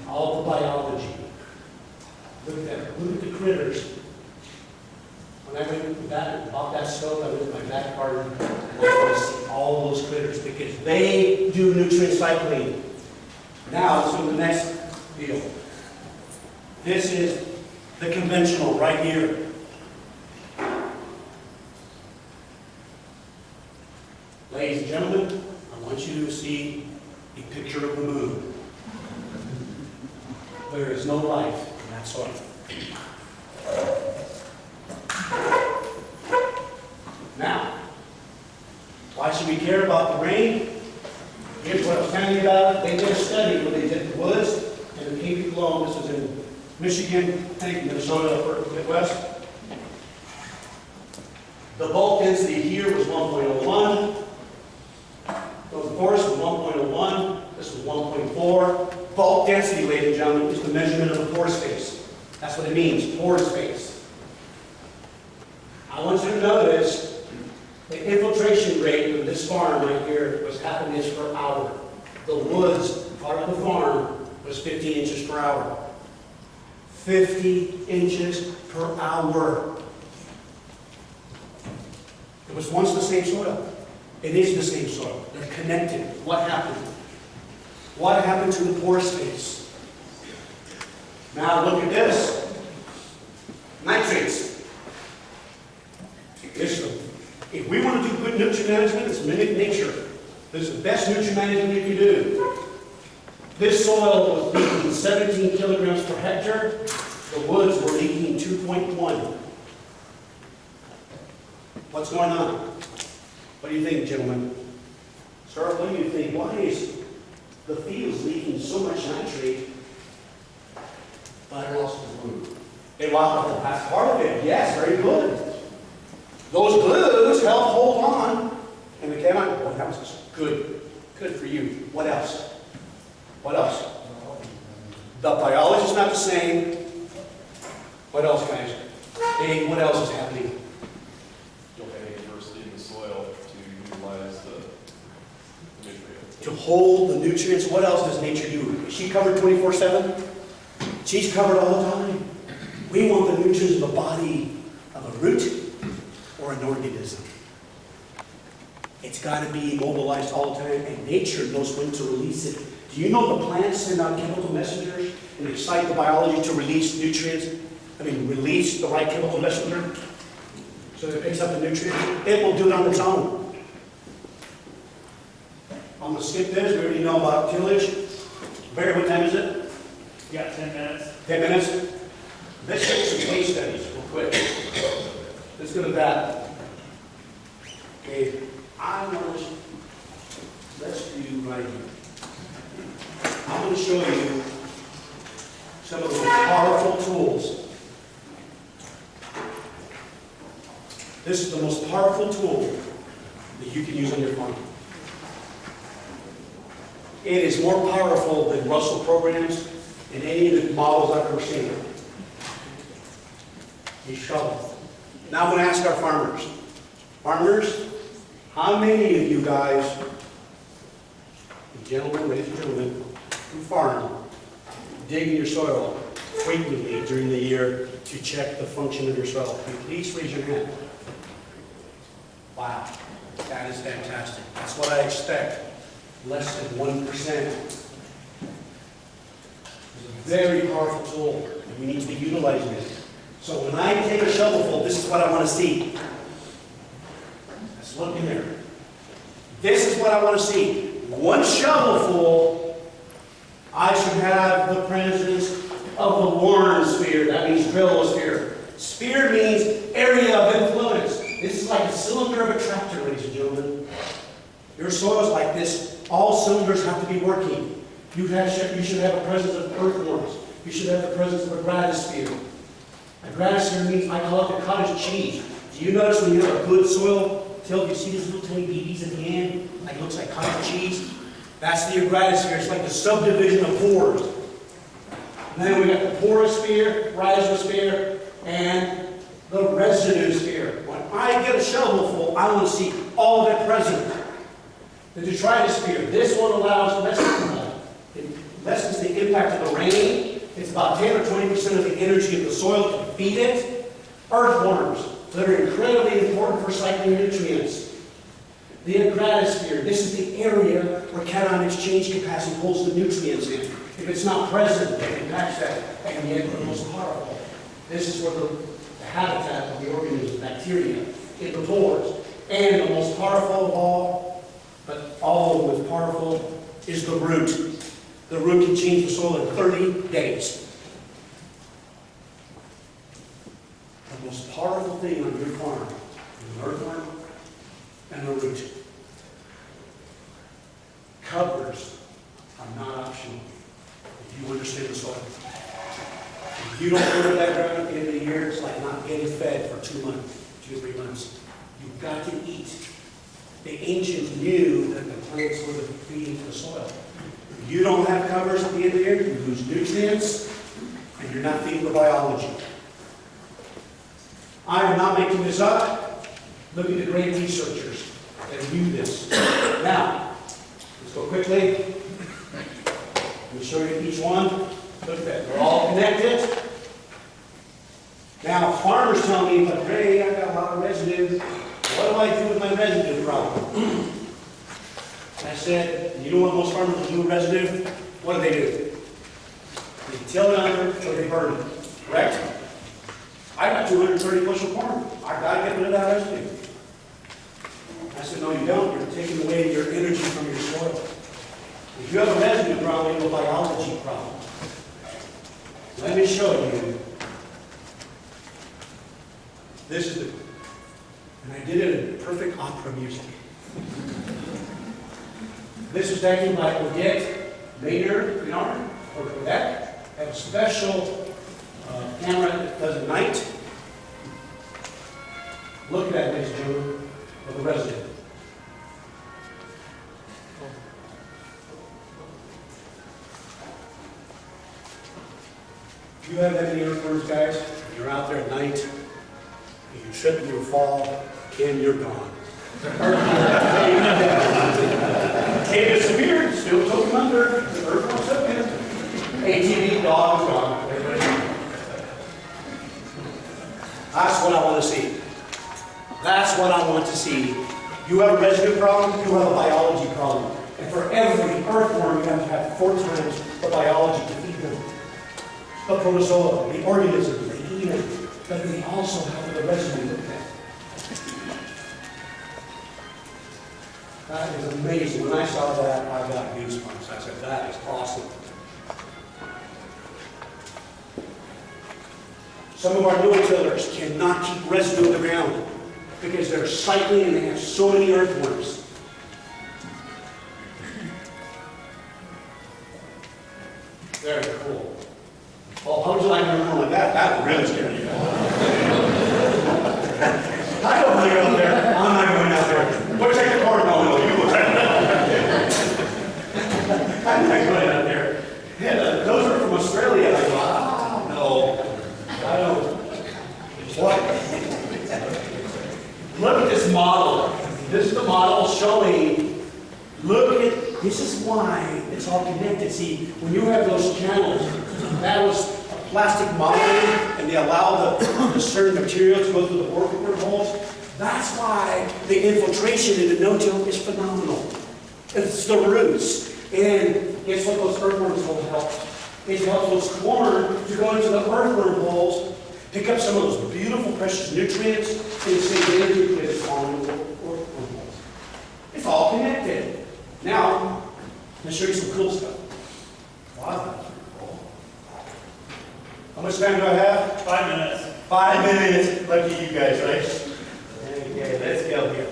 all the biology. Look at that. Look at the critters. When I went back and bought that scope, I went to my back garden and I want to see all those critters because they do nutrient cycling. Now, let's go to the next deal. This is the conventional right here. Ladies and gentlemen, I want you to see a picture of the moon. There is no life in that soil. Now, why should we care about the rain? Here's what I was telling you about. They did a study where they did the woods and the Cape Cologne. This was in Michigan, I think Minnesota, upper Midwest. The bulk density here was 1.01. So the forest was 1.01. This was 1.4. Bulk density, ladies and gentlemen, is the measurement of the pore space. That's what it means, pore space. I want you to notice the infiltration rate of this farm right here was half an inch per hour. The woods, part of the farm, was 15 inches per hour. 50 inches per hour. It was once the same soil. It is the same soil. They're connected. What happened? What happened to the pore space? Now look at this. Nitrates. If we want to do good nutrient management, it's mimic nature. This is the best nutrient management you can do. This soil was leaking 17 kilograms per hectare. The woods were leaking 2.1. What's going on? What do you think, gentlemen? Sir, what do you think? Why is the fields leaking so much nitrate, but it also is glue? Hey, wow, that's part of it. Yes, very good. Those glues help hold on, and it came out. Well, that was good. Good for you. What else? What else? The biology is not the same. What else, guys? Hey, what else is happening? You'll have a diversity in the soil to utilize the nutrients. To hold the nutrients. What else does nature do? Is she covered 24/7? She's covered all the time. We want the nutrients in the body of a root or an organism. It's got to be mobilized all the time, and nature knows when to release it. Do you know the plants send out chemical messengers and excite the biology to release nutrients? Release the right chemical messenger so that it picks up the nutrients? It will do it on its own. I'm going to skip this. We already know about tillage. Barry, what time is it? You got 10 minutes? 10 minutes? Let's take some case studies real quick. Let's go to that. Okay, let's do right here. I'm going to show you some of the powerful tools. This is the most powerful tool that you can use on your farm. It is more powerful than Russell programs and any of the models I've ever seen. A shovel. Now I'm going to ask our farmers. Farmers, how many of you guys, gentlemen, ladies and gentlemen, who farm, dig in your soil frequently during the year to check the function of your soil? Can you please raise your hand? Wow, that is fantastic. That's what I expect. Less than 1%. It's a very powerful tool, and we need to be utilizing it. So when I take a shovelful, this is what I want to see. Let's look in there. This is what I want to see. One shovelful, I should have the presence of the Warren sphere. That means drill sphere. Sphere means area of influence. This is like a cylinder of a tractor, ladies and gentlemen. Your soil is like this. All cylinders have to be working. You should have a presence of earthworms. You should have the presence of a gradosphere. A gradosphere means, I call it the cottage cheese. Do you notice when you have a good soil till you see these little tiny BBs at the end? Like it looks like cottage cheese. That's the gradosphere. It's like the subdivision of pores. And then we got the porosphere, rhizosphere, and the residue sphere. When I get a shovelful, I want to see all of it present. The detritus, this one allows lessens the impact of the rain. It's about 10 or 20% of the energy of the soil to feed it. Earthworms that are incredibly important for cycling nutrients. The Nrcs, this is the area where cation exchange capacity pulls the nutrients in. If it's not present, they can patch that and get the most powerful. This is where the habitat of the organism, bacteria, in the pores. And the most powerful of all, but all of the most powerful, is the root. The root can change the soil in 30 days. The most powerful thing on your farm is an earthworm and a root. Covers are not optional if you understand the soil. If you don't put that ground at the end of the year, it's like not getting fed for 2 months, 2 or 3 months. You've got to eat. The ancients knew that the plants were the feeding the soil. If you don't have covers at the end of the year, you lose nutrients, and you're not feeding the biology. I am not making this up. Look at the great researchers that knew this. Now, let's go quickly. Let me show you each one. Look at that. They're all connected. Now, farmers tell me, but Ray, I got a lot of residue. What do I do with my residue problem? I said, you know what most farmers do with residue? What do? They till it under or they burn it. Correct? I got 230 bushel corn. I got to get rid of that residue. I said, no, you don't. You're taking away your energy from your soil. If you have a residue problem, you have a biology problem. Let me show you. This is the, and I did it in perfect opera music. This was taken by Odette Maynard, or Quebec. I have a special camera that does at night. Look at that, ladies and gentlemen, of the residue. If you have that many earthworms, guys, you're out there at night, and you trip and you fall, Ken, you're gone. Ken disappeared, still took him under, the earthworm took him. ATV dog gone. That's what I want to see. That's what I want to see. You have a residue problem, you have a biology problem. And for every earthworm, you have to have 4 times the biology to feed them. The protozoa, the organism, they eat it, but they also have the residue with them. That is amazing. When I saw that, I got goosebumps. I said, that is awesome. Some of our no-tillers cannot keep residue in the ground because they're cycling and they have so many earthworms. Very cool. Oh, how would you like to remember like that? That would really scare you. I don't want to go out there. I'm not going out there. Go check the car. No, you go check it. I'm not going out there. Yeah, those are from Australia. I go, no. I don't. What? Look at this model. This is the model showing, look at, this is why it's all connected. See, when you have those channels, that was a plastic modeling, and they allow the certain material to go through the worker holes. That's why the infiltration in the no-till is phenomenal. It's the roots. And guess what those earthworms will help? It helps those corn to go into the earthworm holes, pick up some of those beautiful precious nutrients, and save energy with it on the earthworm holes. It's all connected. Now, let's show you some cool stuff. Wow. How much time do I have? 5 minutes. 5 minutes. Lucky you guys, right? Okay, let's go here.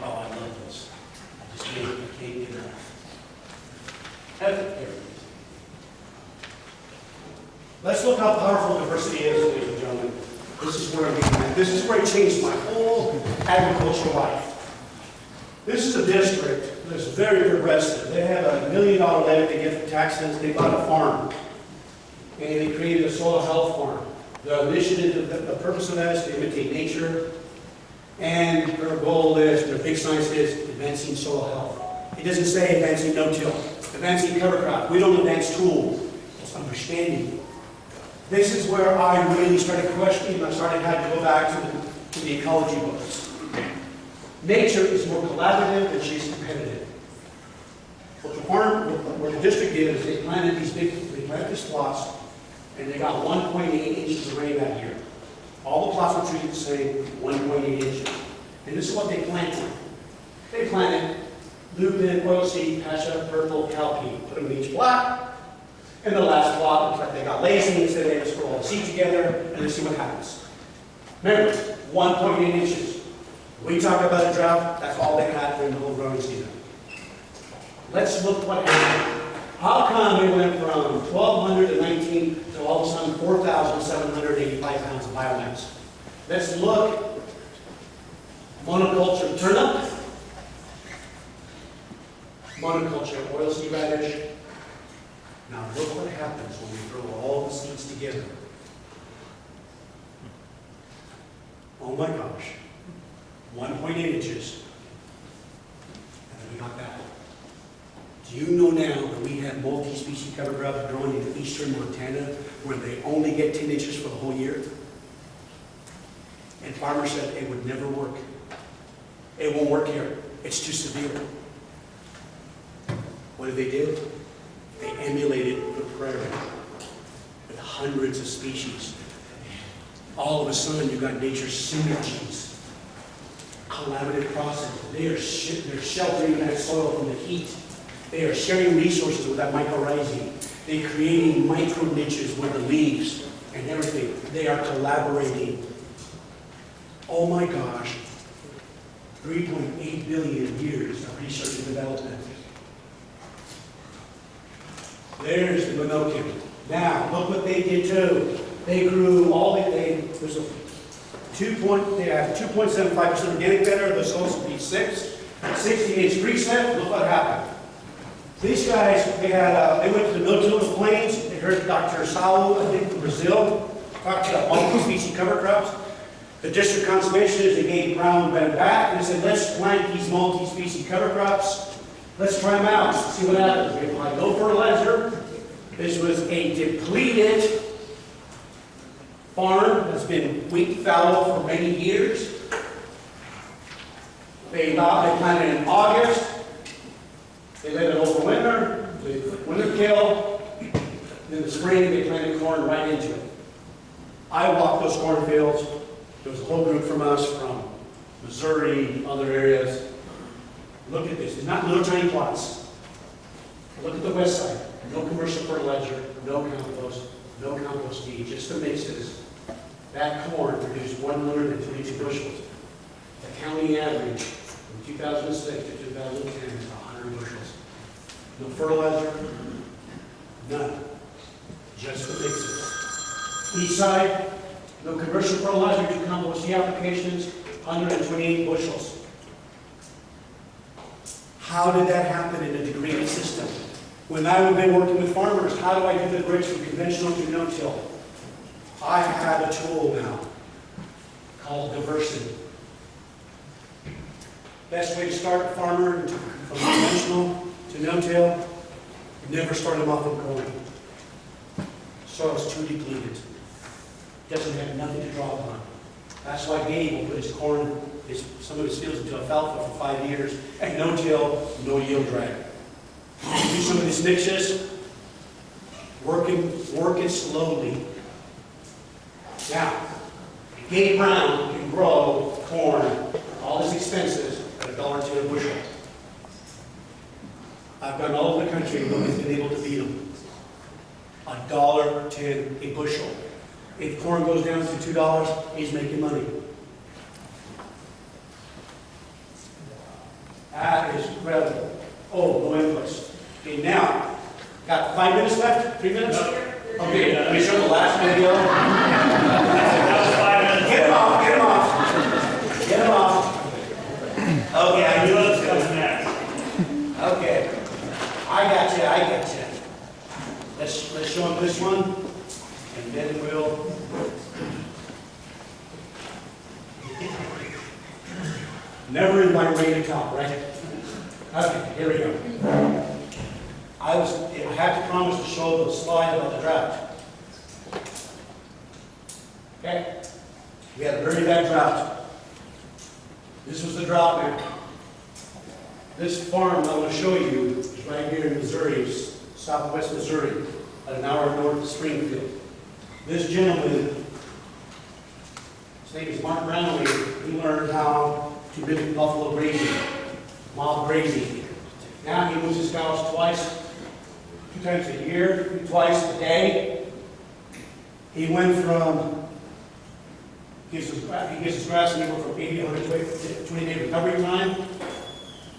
Oh, I love this. I just can't get enough. There it is. Let's look how powerful diversity is, ladies and gentlemen. This is where it changed my whole agricultural life. This is a district that's very progressive. They have $1 million levy they get from taxes. They bought a farm, and they created a soil health farm. The initiative, the purpose of that is to imitate nature, and their goal is, their big sign says, advancing soil health. It doesn't say advancing no-till, advancing cover crop. We don't advance tools. It's understanding. This is where I really started questioning, I started having to go back to the ecology books. Nature is more collaborative and she's competitive. What the district did is they planted these plots, and they got 1.8 inches of rain that year. All the plots were treated the same, 1.8 inches. And this is what they planted. They planted lupin, oilseed, pascha, purple, cowpea. Put them in each plot. And the last plot, looks like they got lazy and said, hey, let's put all the seed together and let's see what happens. Remember, 1.8 inches. We talk about a drought, that's all they had during the whole growing season. Let's look what happened. How come we went from 1,219 to all of a sudden 4,785 pounds of biomass? Let's look. Monoculture turnip. Monoculture oilseed radish. Now look what happens when we throw all the seeds together. Oh my gosh. 1.8 inches. And then we got that. Do you know now that we have multi-species cover crops growing in eastern Montana where they only get 10 inches for the whole year? And farmers said it would never work. It won't work here. It's too severe. What did they do? They emulated the prairie with hundreds of species. All of a sudden, you got nature's synergies. Collaborative process. They're sheltering that soil from the heat. They are sharing resources with that mycorrhizae. They're creating micro niches with the leaves and everything. They are collaborating. Oh my gosh. 3.8 billion years of research and development. There's the Monoculture. Now, look what they did too. They grew there's a 2.75% organic matter. They're supposed to be 60-inch preset. Look what happened. These guys, they went to the no-till plains. They heard Dr. Saul, I think from Brazil, talked about multi-species cover crops. The district conservationists, they gave ground back and said, let's plant these multi-species cover crops. Let's try them out, see what happens. We applied no fertilizer. This was a depleted farm that's been wheat fallow for many years. They planted in August. They let it overwinter. Winter kill. Then the spring, they planted corn right into it. I walked those cornfields. There was a whole group from us, from Missouri, other areas. Look at this. It's not little tiny plots. Look at the west side. No commercial fertilizer, no compost feed, just the mixes. That corn produced 132 bushels. The county average from 2006 to 2010 is 100 bushels. No fertilizer, none. Just the mixes. East side, no commercial fertilizer, no compost feed applications, 128 bushels. How did that happen in a degraded system? When I've been working with farmers, how do I do the bridge from conventional to no-till? I have a tool now called diversity. Best way to start a farmer from conventional to no-till, never start them off with corn. Soil's too depleted. Doesn't have nothing to draw upon. That's why Gabe will put his corn, some of his fields into alfalfa for 5 years, and no-till, no yield drag. Do some of these mixes, work it slowly. Now, Gabe Brown can grow corn, all his expenses, at $1.10 a bushel. I've gone all over the country and nobody's been able to beat him. $1.10 a bushel. If corn goes down to $2, he's making money. That is incredible. Oh, no inputs. Okay, now, got 5 minutes left? 3 minutes? Okay, let me show the last video. Get him off, get him off. Get him off. Okay, I knew it was coming next. Okay. I got you. Let's show him this one, and then we'll... Never in my way to talk, right? Okay, here we go. I had to promise to show the slide about the drought. Okay? We had a very bad drought. This was the drought map. This farm I want to show you is right here in Missouri, southwest Missouri, at an hour north of Springfield. This gentleman, his name is Mark Brownlee, he learned how to mimic buffalo grazing, wild grazing. Now he moves his cows twice, 2 times a year, twice a day. He went from, he gives his grass anywhere from 80 to 120 day recovery time.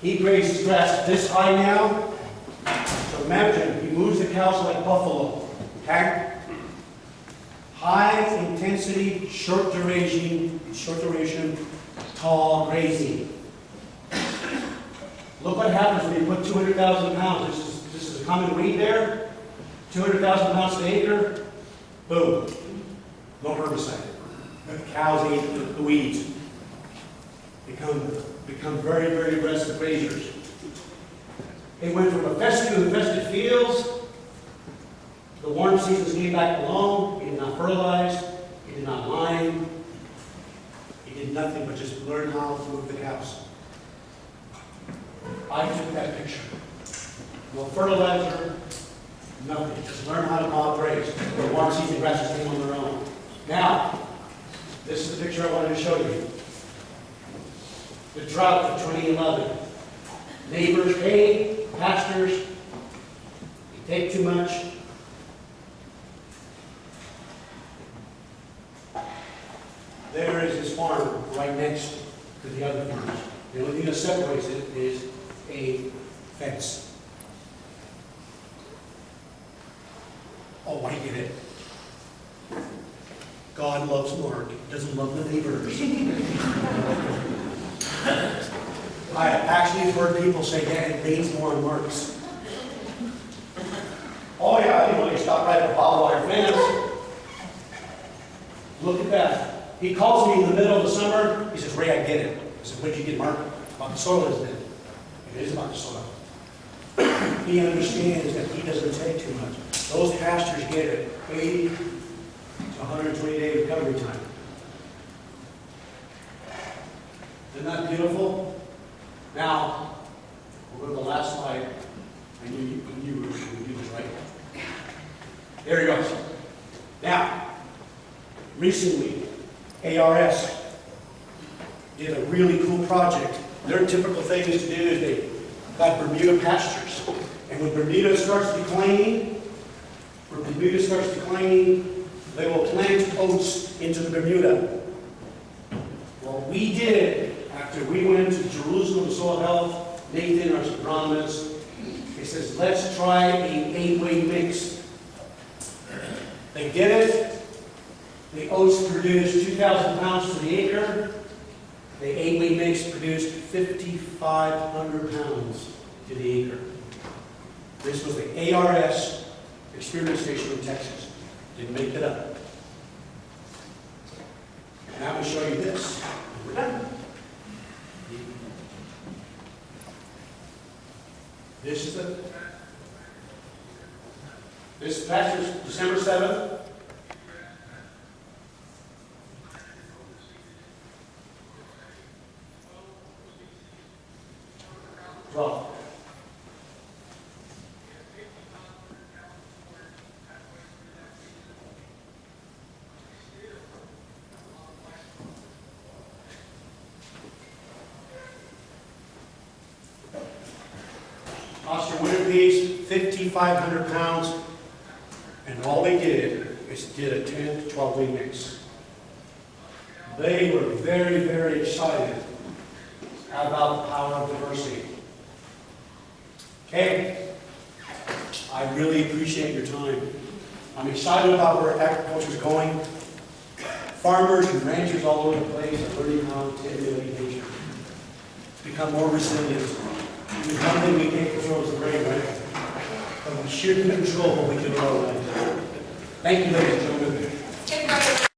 He grazes grass this high now. So imagine, he moves the cows like buffalo, okay? High intensity, short duration, tall grazing. Look what happens when you put 200,000 pounds. This is a common weed there. 200,000 pounds an acre. Boom. No herbicide. The cows eat the weeds. Become very, very aggressive grazers. They went from infested to infested fields. The warm seasons came back alone. He did not fertilize. He did not lime. He did nothing but just learn how to move the cows. I took that picture. No fertilizer, nothing. Just learn how to mob graze. The warm season grasses came on their own. Now, this is the picture I wanted to show you. The drought of 2011. Neighbors, hey, pastors, you take too much. There is his farm right next to the other farms. The only thing that separates it is a fence. Oh, I get it. God loves Mark, doesn't love the neighbors. I actually have heard people say, yeah, it rains more on Mark's. Oh yeah, you know, they stop right at the barbed wire fence. Look at that. He calls me in the middle of the summer. He says, Ray, I get it. I said, what did you get, Mark? About the soil, isn't it? It is about the soil. He understands that he doesn't take too much. Those pastors get it. 80 to 120 day recovery time. Isn't that beautiful? Now, we'll go to the last slide. I knew you were going to do this, right? There he goes. Now, recently, ARS did a really cool project. Their typical thing is to do is they got Bermuda pastures. And when Bermuda starts declining, they will plant oats into the Bermuda. Well, we did, after we went to Jerusalem to Soil Health, Nathan, our agronomist, he says, let's try an 8-way mix. They did it. The oats produced 2,000 pounds to the acre. The 8-way mix produced 5,500 pounds to the acre. This was the ARS experiment station in Texas. Didn't make it up. And I will show you this. We're done. This pasture is December 7th. Well, Oscar winter peas, 5,500 pounds, and all they did is did a 10 to 12 week mix. They were very, very excited about the power of diversity. Okay, I really appreciate your time. I'm excited about where agriculture is going. Farmers and ranchers all over the place are learning how to emulate nature, become more resilient. There's one thing we can't control is the rain, right? But we should control what we can control. Thank you, ladies and gentlemen.